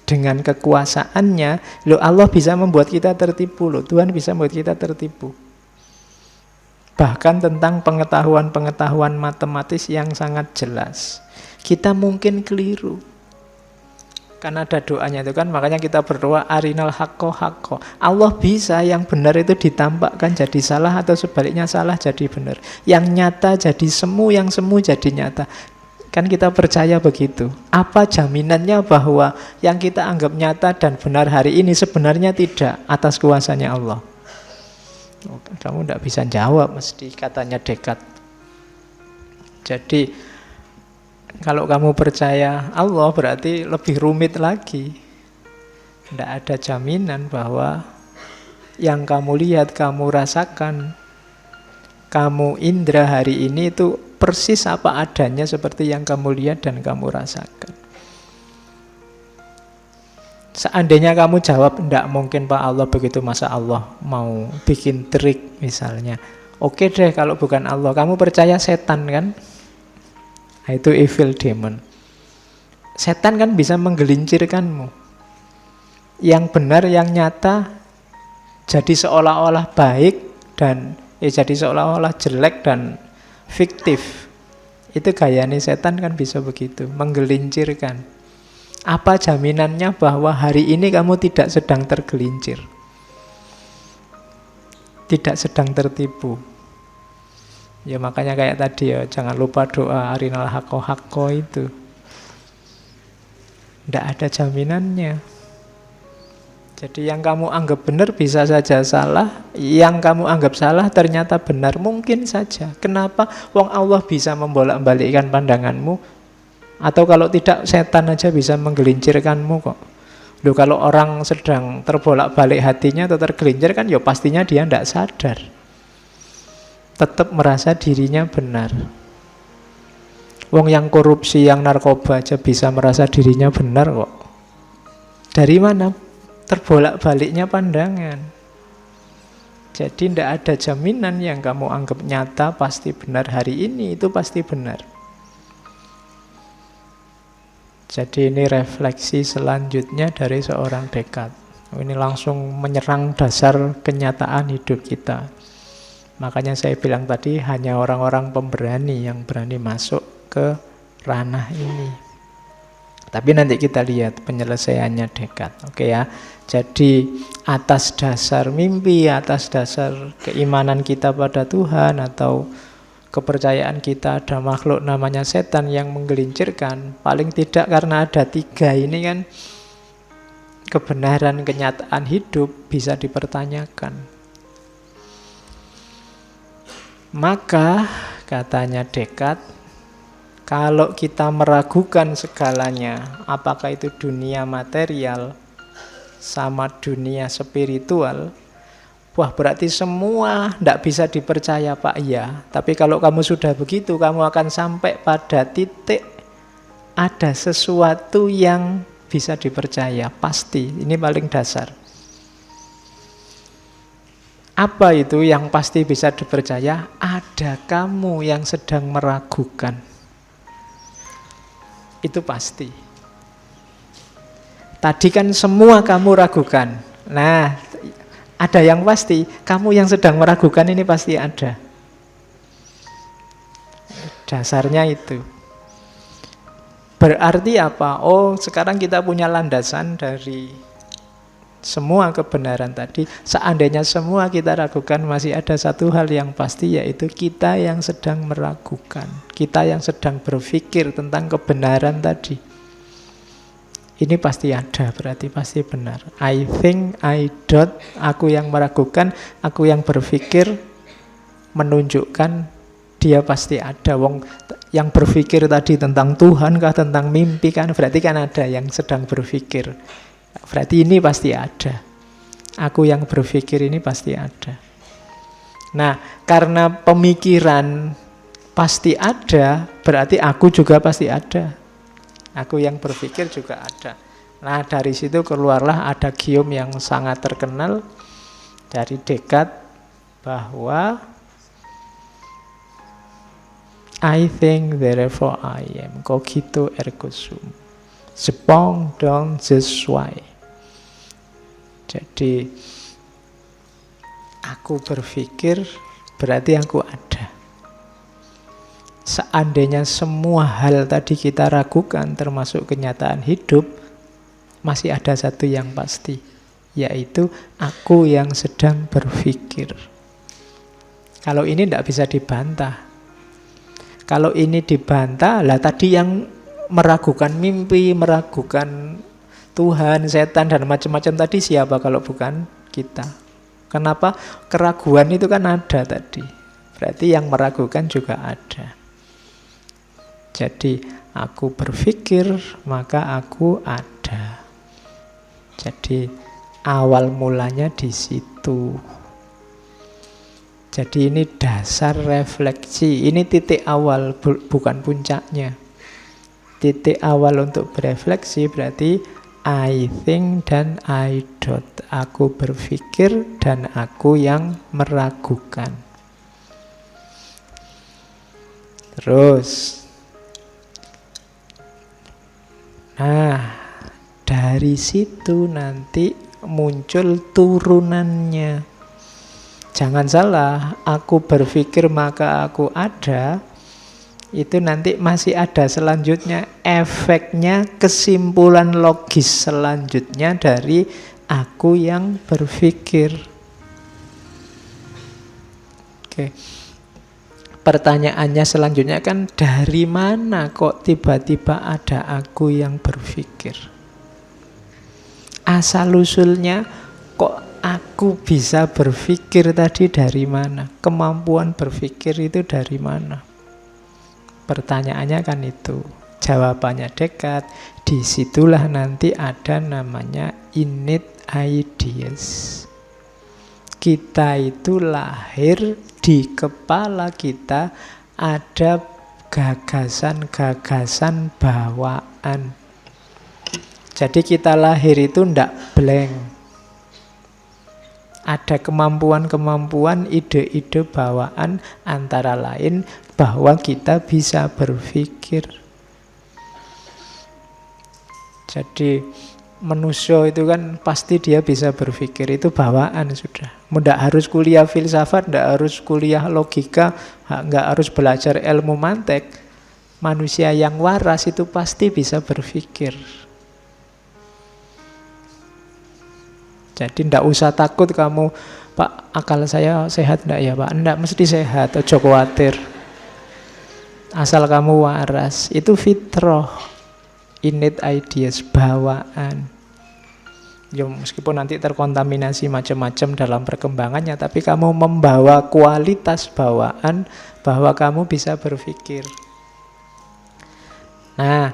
Dengan kekuasaannya, Allah bisa membuat kita tertipu loh. Tuhan bisa membuat kita tertipu. Bahkan tentang pengetahuan-pengetahuan matematis yang sangat jelas. Kita mungkin keliru. Kan ada doanya itu kan, makanya kita berdoa arinal haqqo haqqo. Allah bisa yang benar itu ditampakkan jadi salah, atau sebaliknya salah jadi benar. Yang nyata jadi semu, yang semu jadi nyata. Kan kita percaya begitu. Apa jaminannya bahwa yang kita anggap nyata dan benar hari ini sebenarnya tidak atas kuasanya Allah? Kamu tidak bisa jawab mesti, katanya Descartes. Jadi kalau kamu percaya Allah berarti lebih rumit lagi. Tidak ada jaminan bahwa yang kamu lihat, kamu rasakan, kamu indra hari ini itu persis apa adanya seperti yang kamu lihat dan kamu rasakan. Seandainya kamu jawab, tidak mungkin Pak Allah begitu, masa Allah mau bikin trik misalnya. Oke deh kalau bukan Allah, kamu percaya setan kan? Nah, itu evil demon. Setan kan bisa menggelincirkanmu. Yang benar, yang nyata jadi seolah-olah baik dan jadi seolah-olah jelek dan fiktif. Itu gayanya setan kan bisa begitu, menggelincirkan. Apa jaminannya bahwa hari ini kamu tidak sedang tergelincir? Tidak sedang tertipu. Ya makanya kayak tadi ya, jangan lupa doa arinal haqqo haqqo itu. Tidak ada jaminannya. Jadi yang kamu anggap benar bisa saja salah, yang kamu anggap salah ternyata benar, mungkin saja. Kenapa? Wong Allah bisa membolak-balikkan pandanganmu. Atau kalau tidak, setan aja bisa menggelincirkanmu kok. Loh, kalau orang sedang terbolak-balik hatinya atau tergelincir kan ya pastinya dia tidak sadar. Tetap merasa dirinya benar. Wong yang korupsi, yang narkoba aja bisa merasa dirinya benar kok. Dari mana? Terbolak-baliknya pandangan. Jadi tidak ada jaminan yang kamu anggap nyata pasti benar hari ini, itu pasti benar. Jadi ini refleksi selanjutnya dari seorang Descartes. Ini langsung menyerang dasar kenyataan hidup kita. Makanya saya bilang tadi, hanya orang-orang pemberani yang berani masuk ke ranah ini. Tapi nanti kita lihat penyelesaiannya Descartes. Oke ya. Jadi atas dasar mimpi, atas dasar keimanan kita pada Tuhan, atau kepercayaan kita ada makhluk namanya setan yang menggelincirkan, paling tidak karena ada tiga ini kan, kebenaran kenyataan hidup bisa dipertanyakan. Maka katanya Descartes, kalau kita meragukan segalanya, apakah itu dunia material sama dunia spiritual, wah berarti semua tidak bisa dipercaya Pak. Iya, tapi kalau kamu sudah begitu, kamu akan sampai pada titik ada sesuatu yang bisa dipercaya, pasti. Ini paling dasar. Apa itu yang pasti bisa dipercaya? Ada kamu yang sedang meragukan. Itu pasti. Tadi kan semua kamu ragukan. Nah, ada yang pasti, kamu yang sedang meragukan ini pasti ada. Dasarnya itu. Berarti apa? Oh, sekarang kita punya landasan dari semua kebenaran tadi. Seandainya semua kita ragukan, masih ada satu hal yang pasti, yaitu kita yang sedang meragukan. Kita yang sedang berpikir tentang kebenaran tadi. Ini pasti ada, berarti pasti benar. I think, I doubt, aku yang meragukan, aku yang berpikir, menunjukkan dia pasti ada. Wong yang berpikir tadi tentang Tuhan kah, tentang mimpi kan, berarti kan ada yang sedang berpikir. Berarti ini pasti ada. Aku yang berpikir ini pasti ada. Nah, karena pemikiran pasti ada, berarti aku juga pasti ada. Aku yang berpikir juga ada. Nah, dari situ keluarlah ada gium yang sangat terkenal dari Descartes bahwa I think therefore I am, cogito ergo sum, sepong dong sesuai. Jadi aku berpikir berarti aku ada. Seandainya semua hal tadi kita ragukan termasuk kenyataan hidup, masih ada satu yang pasti, yaitu aku yang sedang berpikir. Kalau ini tidak bisa dibantah. Kalau ini dibantah, lah tadi yang meragukan mimpi, meragukan Tuhan, setan, dan macam-macam tadi siapa kalau bukan kita? Kenapa? Keraguan itu kan ada tadi. Berarti yang meragukan juga ada. Jadi aku berpikir, maka aku ada. Jadi awal mulanya di situ. Jadi ini dasar refleksi. Ini titik awal, bukan puncaknya. Titik awal untuk berefleksi berarti I think dan I don't. Aku berpikir dan aku yang meragukan. Terus, nah, dari situ nanti muncul turunannya. Jangan salah, aku berpikir maka aku ada. Itu nanti masih ada selanjutnya, efeknya, kesimpulan logis selanjutnya dari aku yang berpikir. Oke. Pertanyaannya selanjutnya kan, dari mana kok tiba-tiba ada aku yang berpikir? Asal-usulnya kok aku bisa berpikir tadi dari mana? Kemampuan berpikir itu dari mana? Pertanyaannya kan itu. Jawabannya Descartes, disitulah nanti ada namanya innate ideas. Kita itu lahir, di kepala kita ada gagasan-gagasan bawaan. Jadi kita lahir itu ndak blank. Ada kemampuan-kemampuan, ide-ide bawaan, antara lain bahwa kita bisa berpikir. Jadi manusia itu kan pasti dia bisa berpikir, itu bawaan sudah. Tidak harus kuliah filsafat, tidak harus kuliah logika, tidak harus belajar ilmu mantek. Manusia yang waras itu pasti bisa berpikir. Jadi tidak usah takut kamu, Pak, akal saya sehat tidak ya Pak? Tidak, mesti sehat, ojo khawatir. Asal kamu waras, itu fitrah, innate ideas, bawaan. Ya meskipun nanti terkontaminasi macam-macam dalam perkembangannya, tapi kamu membawa kualitas bawaan bahwa kamu bisa berpikir. Nah,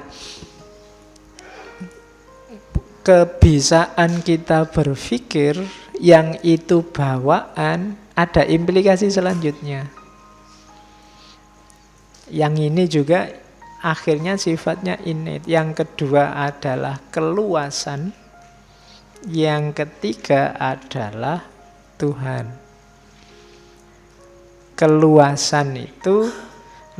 kebisaan kita berpikir yang itu bawaan ada implikasi selanjutnya. Yang ini juga akhirnya sifatnya innate. Yang kedua adalah keluasan. Yang ketiga adalah Tuhan. Keluasan itu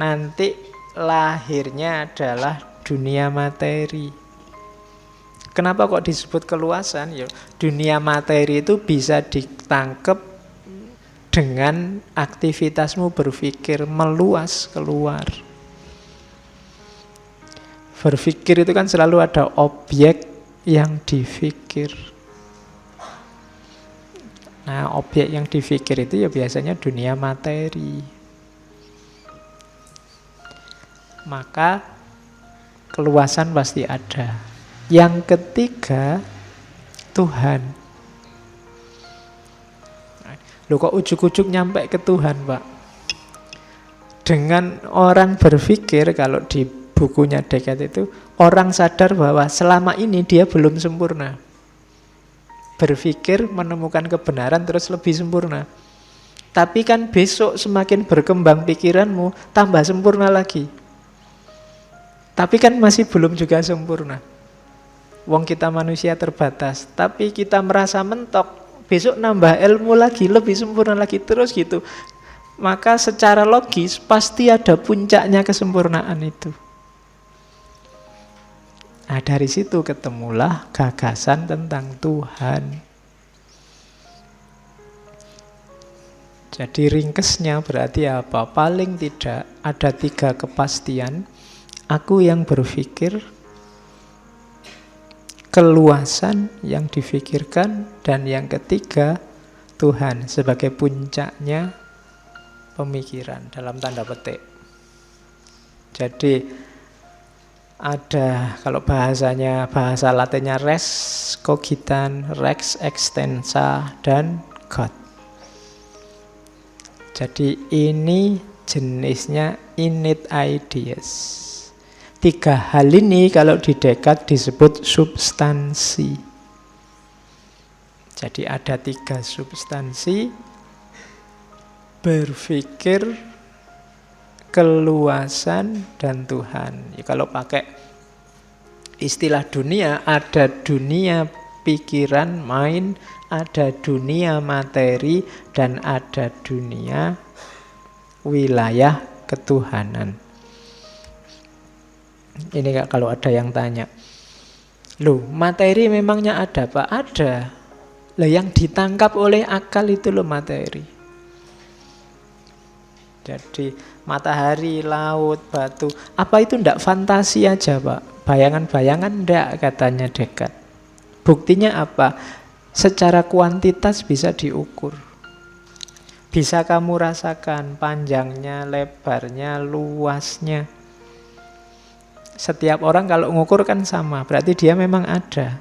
nanti lahirnya adalah dunia materi. Kenapa kok disebut keluasan? Ya, dunia materi itu bisa ditangkap dengan aktivitasmu berpikir, meluas keluar. Berpikir itu kan selalu ada objek yang dipikir. Nah, objek yang dipikir itu ya biasanya dunia materi. Maka keluasan pasti ada. Yang ketiga, Tuhan. Loh kok ujuk-ujuk nyampe ke Tuhan, Pak? Dengan orang berpikir, kalau di bukunya Descartes itu, orang sadar bahwa selama ini dia belum sempurna. Berpikir, menemukan kebenaran, terus lebih sempurna. Tapi kan besok semakin berkembang pikiranmu, tambah sempurna lagi. Tapi kan masih belum juga sempurna. Wong kita manusia terbatas, tapi kita merasa mentok, besok nambah ilmu lagi, lebih sempurna lagi, terus gitu. Maka secara logis pasti ada puncaknya kesempurnaan itu. Nah, dari situ ketemulah gagasan tentang Tuhan. Jadi ringkesnya berarti apa? Paling tidak ada 3 kepastian. Aku yang berpikir, keluasan yang difikirkan, dan yang ketiga Tuhan sebagai puncaknya pemikiran dalam tanda petik. Jadi ada, kalau bahasa Latinnya res cogitan, rex extensa, dan God. Jadi ini jenisnya innate ideas. 3 hal ini kalau di Descartes disebut substansi. Jadi ada 3 substansi: berpikir, keluasan, dan Tuhan. Ya, kalau pakai istilah dunia, ada dunia pikiran, mind, ada dunia materi, dan ada dunia wilayah ketuhanan. Ini kalau ada yang tanya, loh materi memangnya ada Pak? Ada. Lah yang ditangkap oleh akal itu loh materi. Jadi matahari, laut, batu, apa itu ndak fantasi aja Pak? Bayangan-bayangan ndak, katanya Descartes. Buktinya apa? Secara kuantitas bisa diukur. Bisa kamu rasakan panjangnya, lebarnya, luasnya. Setiap orang kalau ngukur kan sama, berarti dia memang ada.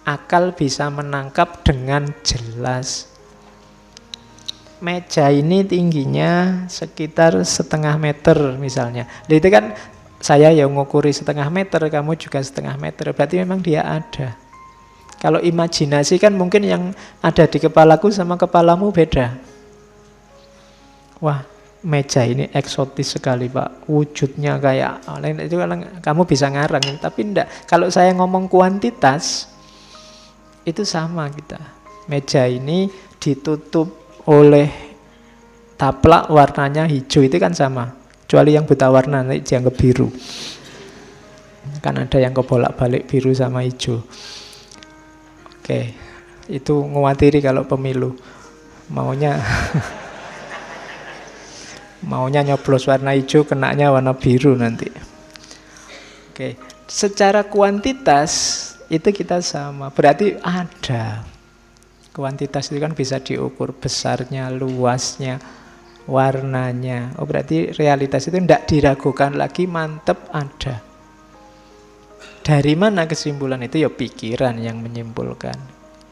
Akal bisa menangkap dengan jelas. Meja ini tingginya sekitar 0,5 meter misalnya. Itu kan saya yang ngukuri 0,5 meter, kamu juga 0,5 meter, berarti memang dia ada. Kalau imajinasi kan mungkin yang ada di kepalaku sama kepalamu beda. Wah, meja ini eksotis sekali Pak, wujudnya kayak lain, itu kamu bisa ngarang, tapi enggak. Kalau saya ngomong kuantitas, itu sama kita. Meja ini ditutup oleh taplak warnanya hijau, itu kan sama. Kecuali yang buta warna nanti dianggap biru. Kan ada yang kebolak-balik biru sama hijau. Oke, itu nguatiri kalau pemilu maunya maunya nyoblos warna hijau, kenanya warna biru nanti. Oke, secara kuantitas itu kita sama. Berarti ada. Kuantitas itu kan bisa diukur, besarnya, luasnya, warnanya. Oh, berarti realitas itu tidak diragukan lagi, mantep ada. Dari mana kesimpulan itu? Ya pikiran yang menyimpulkan.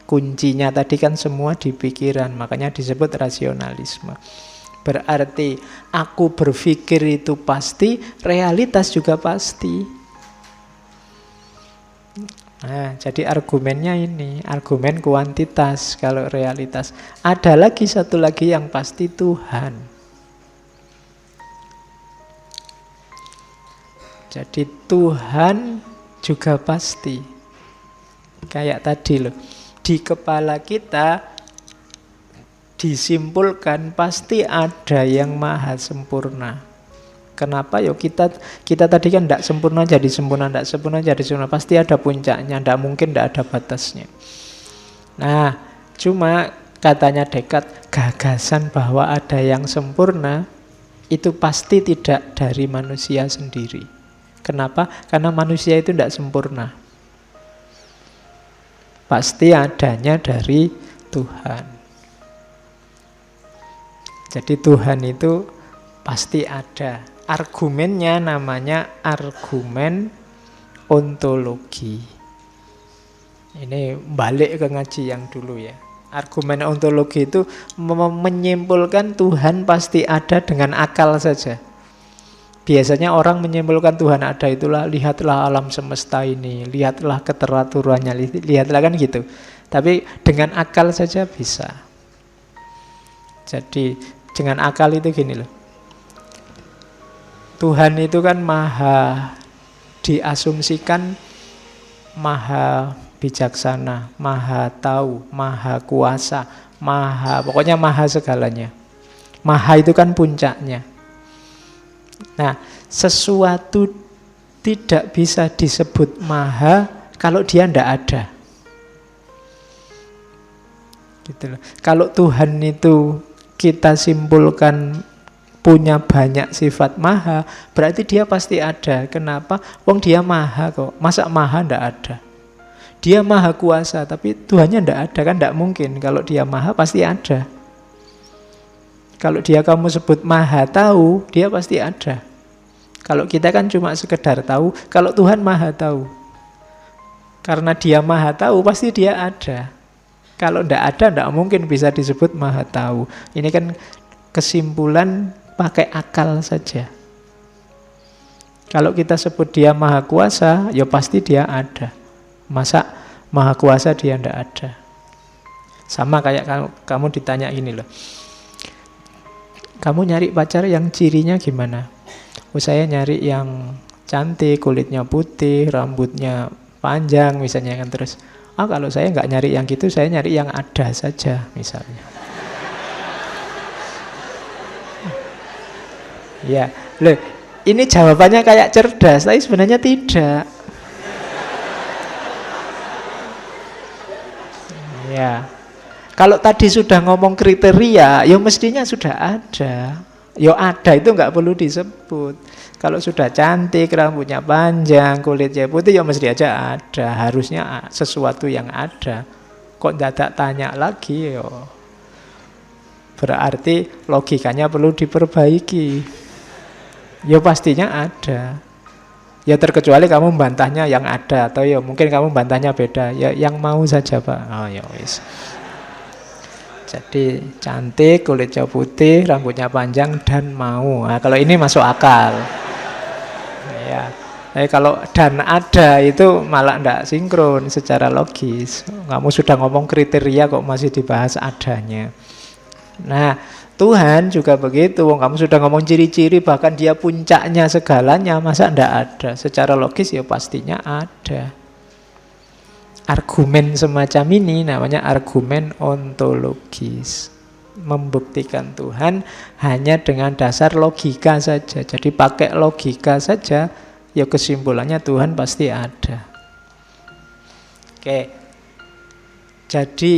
Kuncinya tadi kan semua di pikiran, makanya disebut rasionalisme. Berarti aku berpikir itu pasti, realitas juga pasti. Nah, jadi argumennya ini, argumen kuantitas kalau realitas. Ada lagi satu lagi yang pasti, Tuhan. Jadi Tuhan juga pasti. Kayak tadi loh, di kepala kita disimpulkan pasti ada yang maha sempurna. Kenapa? Yo kita tadi kan tidak sempurna jadi sempurna, tidak sempurna jadi sempurna. Pasti ada puncaknya, tidak mungkin tidak ada batasnya. Nah, cuma katanya Descartes, gagasan bahwa ada yang sempurna itu pasti tidak dari manusia sendiri. Kenapa? Karena manusia itu tidak sempurna. Pasti adanya dari Tuhan. Jadi Tuhan itu pasti ada. Argumennya namanya argumen ontologi. Ini balik ke ngaji yang dulu ya. Argumen ontologi itu menyimpulkan Tuhan pasti ada dengan akal saja. Biasanya orang menyimpulkan Tuhan ada itulah, lihatlah alam semesta ini, lihatlah keteraturannya, lihatlah kan gitu. Tapi dengan akal saja bisa. Jadi dengan akal itu gini loh. Tuhan itu kan maha diasumsikan maha bijaksana, maha tahu, maha kuasa, pokoknya maha segalanya. Maha itu kan puncaknya. Nah, sesuatu tidak bisa disebut maha kalau dia tidak ada. Gitu loh. Kalau Tuhan itu kita simpulkan punya banyak sifat maha, berarti dia pasti ada. Kenapa? Wong dia maha kok. Masa maha ndak ada? Dia maha kuasa, tapi Tuhannya ndak ada kan? Ndak mungkin. Kalau dia maha pasti ada. Kalau dia kamu sebut maha tahu, dia pasti ada. Kalau kita kan cuma sekedar tahu. Kalau Tuhan maha tahu. Karena dia maha tahu, pasti dia ada. Kalau ndak ada, ndak mungkin bisa disebut maha tahu. Ini kan kesimpulan pakai akal saja. Kalau kita sebut dia maha kuasa, ya pasti dia ada. Masa maha kuasa dia ndak ada? Sama kayak kamu ditanya gini loh. Kamu nyari pacar yang cirinya gimana? Oh, saya nyari yang cantik, kulitnya putih, rambutnya panjang misalnya kan. Terus, kalau saya nggak nyari yang gitu, saya nyari yang ada saja misalnya. Ya, loh, ini jawabannya kayak cerdas, tapi sebenarnya tidak. Ya, kalau tadi sudah ngomong kriteria, ya mestinya sudah ada. Ya ada itu nggak perlu disebut. Kalau sudah cantik, rambutnya panjang, kulitnya putih, ya mesti aja ada. Harusnya sesuatu yang ada. Kok dadak tanya lagi, ya berarti logikanya perlu diperbaiki. Ya pastinya ada. Ya terkecuali kamu membantahnya yang ada, atau ya mungkin kamu membantahnya beda. Ya yang mau saja Pak. Oh ya wis. Jadi cantik, kulitnya putih, rambutnya panjang dan mau. Nah, kalau ini masuk akal. Ya. Tapi kalau dan ada itu malah tidak sinkron secara logis. Kamu sudah ngomong kriteria kok masih dibahas adanya. Nah, Tuhan juga begitu. Kamu sudah ngomong ciri-ciri, bahkan dia puncaknya segalanya, masa tidak ada? Secara logis ya pastinya ada. Argumen semacam ini namanya argumen ontologis. Membuktikan Tuhan hanya dengan dasar logika saja. Jadi pakai logika saja, ya kesimpulannya Tuhan pasti ada. Oke. Jadi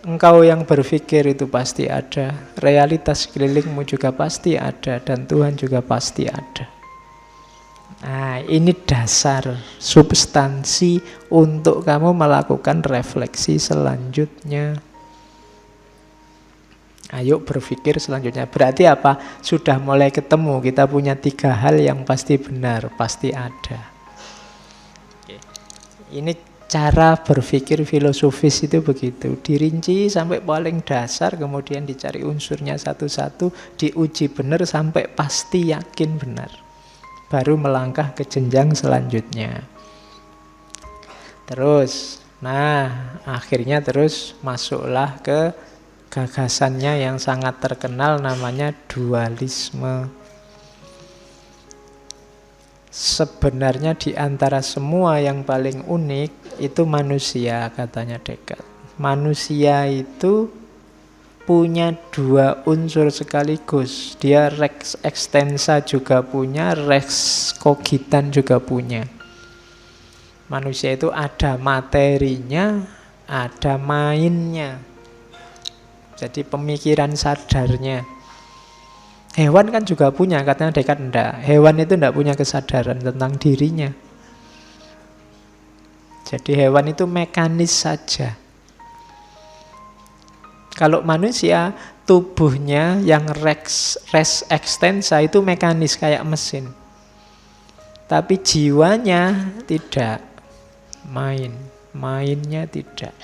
engkau yang berpikir itu pasti ada, realitas sekelilingmu juga pasti ada, dan Tuhan juga pasti ada. Nah, ini dasar substansi untuk kamu melakukan refleksi selanjutnya. Ayo berpikir selanjutnya. Berarti apa? Sudah mulai ketemu, kita punya 3 hal yang pasti benar, pasti ada. Oke. Ini cara berpikir filosofis itu begitu, dirinci sampai paling dasar, kemudian dicari unsurnya satu-satu, diuji benar sampai pasti yakin benar, baru melangkah ke jenjang selanjutnya. Terus, nah akhirnya terus masuklah ke gagasannya yang sangat terkenal, namanya dualisme. Sebenarnya di antara semua yang paling unik itu manusia, katanya Descartes. Manusia itu punya 2 unsur sekaligus. Dia res extensa juga punya, res cogitan juga punya. Manusia itu ada materinya, ada mainnya. Jadi pemikiran sadarnya. Hewan kan juga punya, katanya Descartes enggak. Hewan itu enggak punya kesadaran tentang dirinya. Jadi hewan itu mekanis saja. Kalau manusia, tubuhnya yang res extensa itu mekanis kayak mesin. Tapi jiwanya tidak. Mainnya tidak.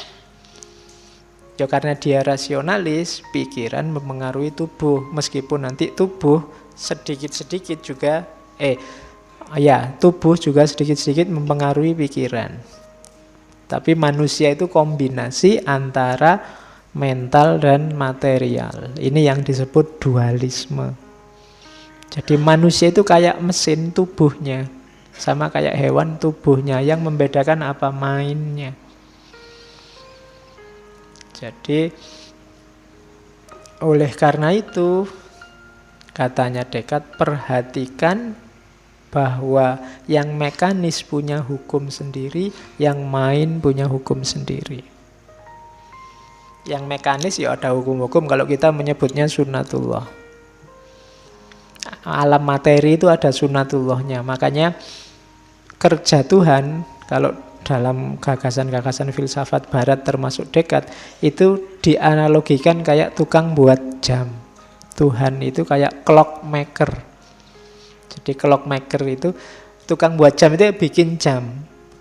Ya karena dia rasionalis, pikiran mempengaruhi tubuh. Meskipun nanti tubuh sedikit-sedikit juga tubuh juga sedikit-sedikit mempengaruhi pikiran. Tapi manusia itu kombinasi antara mental dan material. Ini yang disebut dualisme. Jadi manusia itu kayak mesin tubuhnya. Sama kayak hewan tubuhnya, yang membedakan apa? Mainnya. Jadi oleh karena itu katanya Descartes, perhatikan bahwa yang mekanis punya hukum sendiri, yang main punya hukum sendiri. Yang mekanis ya ada hukum-hukum, kalau kita menyebutnya sunnatullah. Alam materi itu ada sunnatullahnya. Makanya kerja Tuhan, kalau dalam gagasan-gagasan filsafat barat termasuk Descartes, itu dianalogikan kayak tukang buat jam. Tuhan itu kayak clockmaker. Jadi clockmaker itu tukang buat jam, itu bikin jam.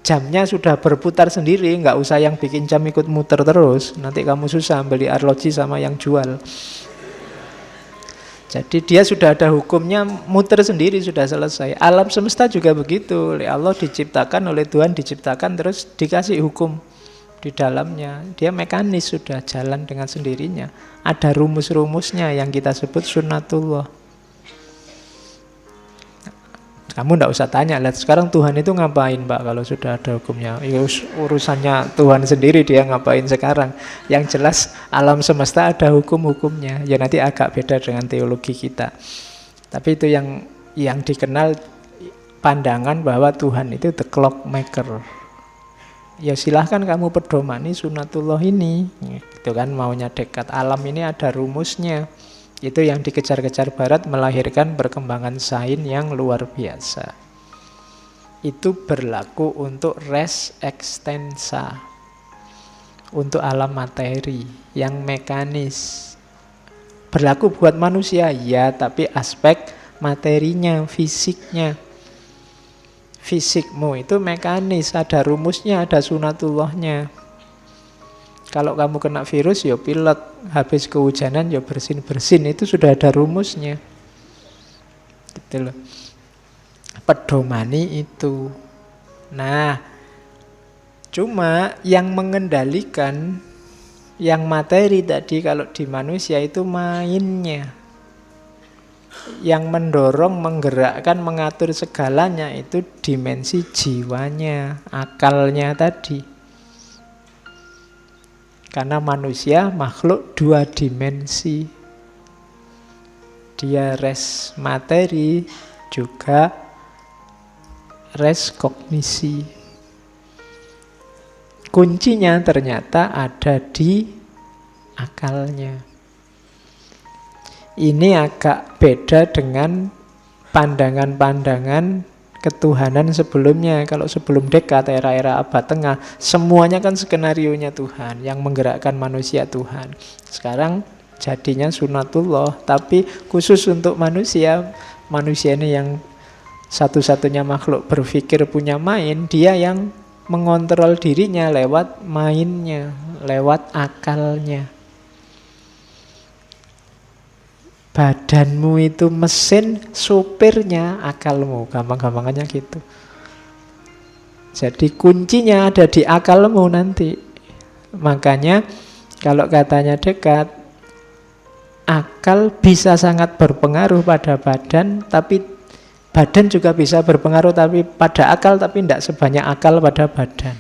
Jamnya sudah berputar sendiri, nggak usah yang bikin jam ikut muter terus. Nanti kamu susah beli arloji sama yang jual. Jadi dia sudah ada hukumnya, muter sendiri, sudah selesai. Alam semesta juga begitu. Oleh Allah diciptakan, oleh Tuhan diciptakan, terus dikasih hukum di dalamnya. Dia mekanis, sudah jalan dengan sendirinya. Ada rumus-rumusnya yang kita sebut sunnatullah. Kamu tidak usah tanya, lihat sekarang Tuhan itu ngapain Pak kalau sudah ada hukumnya. Ya, urusannya Tuhan sendiri, dia ngapain sekarang. Yang jelas alam semesta ada hukum-hukumnya. Ya nanti agak beda dengan teologi kita. Tapi itu yang dikenal pandangan bahwa Tuhan itu the clockmaker. Ya silahkan kamu pedomani sunnatullah ini. Itu kan maunya Descartes. Alam ini ada rumusnya. Itu yang dikejar-kejar barat, melahirkan perkembangan sains yang luar biasa. Itu berlaku untuk res extensa, untuk alam materi yang mekanis. Berlaku buat manusia, ya, tapi aspek materinya, fisiknya. Fisikmu itu mekanis, ada rumusnya, ada sunnatullahnya. Kalau kamu kena virus, ya pilek. Habis kehujanan, ya bersin-bersin. Itu sudah ada rumusnya. Gitu loh. Pedomani itu. Nah, cuma yang mengendalikan, yang materi tadi, kalau di manusia itu mainnya. Yang mendorong, menggerakkan, mengatur segalanya, itu dimensi jiwanya, akalnya tadi. Karena manusia makhluk dua dimensi. Dia res materi, juga res kognisi. Kuncinya ternyata ada di akalnya. Ini agak beda dengan pandangan-pandangan ketuhanan sebelumnya. Kalau sebelum Descartes, era-era abad tengah, semuanya kan skenarionya Tuhan, yang menggerakkan manusia Tuhan. Sekarang jadinya sunnatullah, tapi khusus untuk manusia. Manusia ini yang satu-satunya makhluk berpikir, punya main, dia yang mengontrol dirinya lewat mainnya, lewat akalnya. Badanmu itu mesin, supirnya akalmu. Gampang-gampangannya gitu. Jadi kuncinya ada di akalmu nanti. Makanya kalau katanya Descartes, akal bisa sangat berpengaruh pada badan, tapi badan juga bisa berpengaruh tapi pada akal, tapi tidak sebanyak akal pada badan.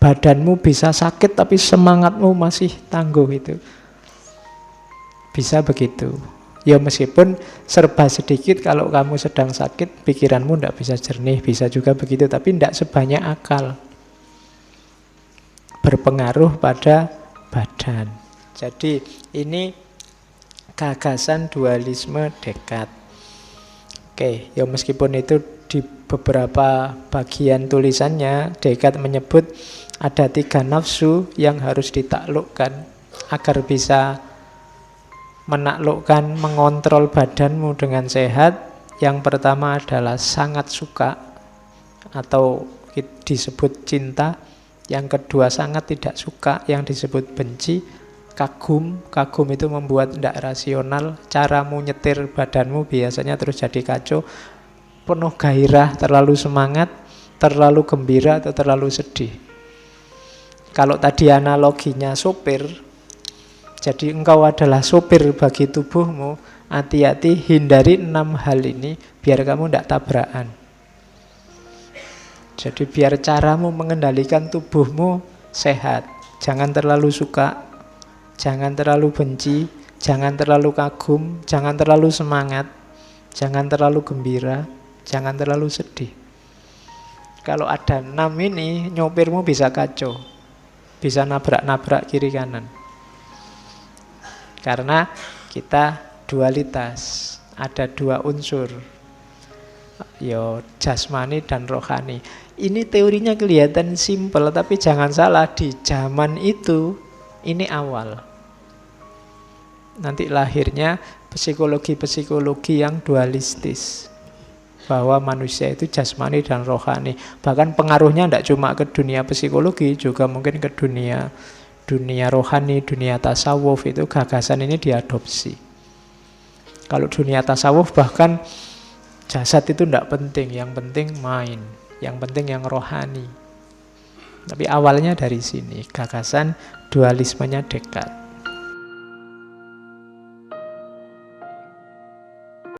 Badanmu bisa sakit tapi semangatmu masih tangguh itu. Bisa begitu. Ya meskipun serba sedikit, kalau kamu sedang sakit, pikiranmu tidak bisa jernih, bisa juga begitu, tapi tidak sebanyak akal. Berpengaruh pada badan. Jadi ini gagasan dualisme Descartes. Oke, ya meskipun itu di beberapa bagian tulisannya, Descartes menyebut ada 3 nafsu yang harus ditaklukkan agar bisa menaklukkan, mengontrol badanmu dengan sehat. Yang pertama adalah sangat suka atau disebut cinta. Yang kedua sangat tidak suka, yang disebut benci. Kagum, kagum itu membuat tidak rasional. Caramu nyetir badanmu biasanya terus jadi kacau. Penuh gairah, terlalu semangat, terlalu gembira atau terlalu sedih. Kalau tadi analoginya sopir, jadi engkau adalah sopir bagi tubuhmu. hati-hati hindari 6 hal ini biar kamu tidak tabrakan. Jadi biar caramu mengendalikan tubuhmu sehat. Jangan terlalu suka, jangan terlalu benci, jangan terlalu kagum, jangan terlalu semangat, jangan terlalu gembira, jangan terlalu sedih. Kalau ada 6 ini, nyopirmu bisa kacau. Bisa nabrak-nabrak kiri kanan. Karena kita dualitas. Ada 2 unsur. Jasmani dan rohani. Ini teorinya kelihatan simpel, tapi jangan salah, di zaman itu ini awal. Nanti lahirnya psikologi-psikologi yang dualistis. Bahwa manusia itu jasmani dan rohani. Bahkan pengaruhnya tidak cuma ke dunia psikologi, juga mungkin ke dunia rohani, dunia tasawuf. Itu gagasan ini diadopsi. Kalau dunia tasawuf bahkan jasad itu tidak penting, yang penting mind, yang penting yang rohani. Tapi awalnya dari sini, gagasan dualismenya Descartes.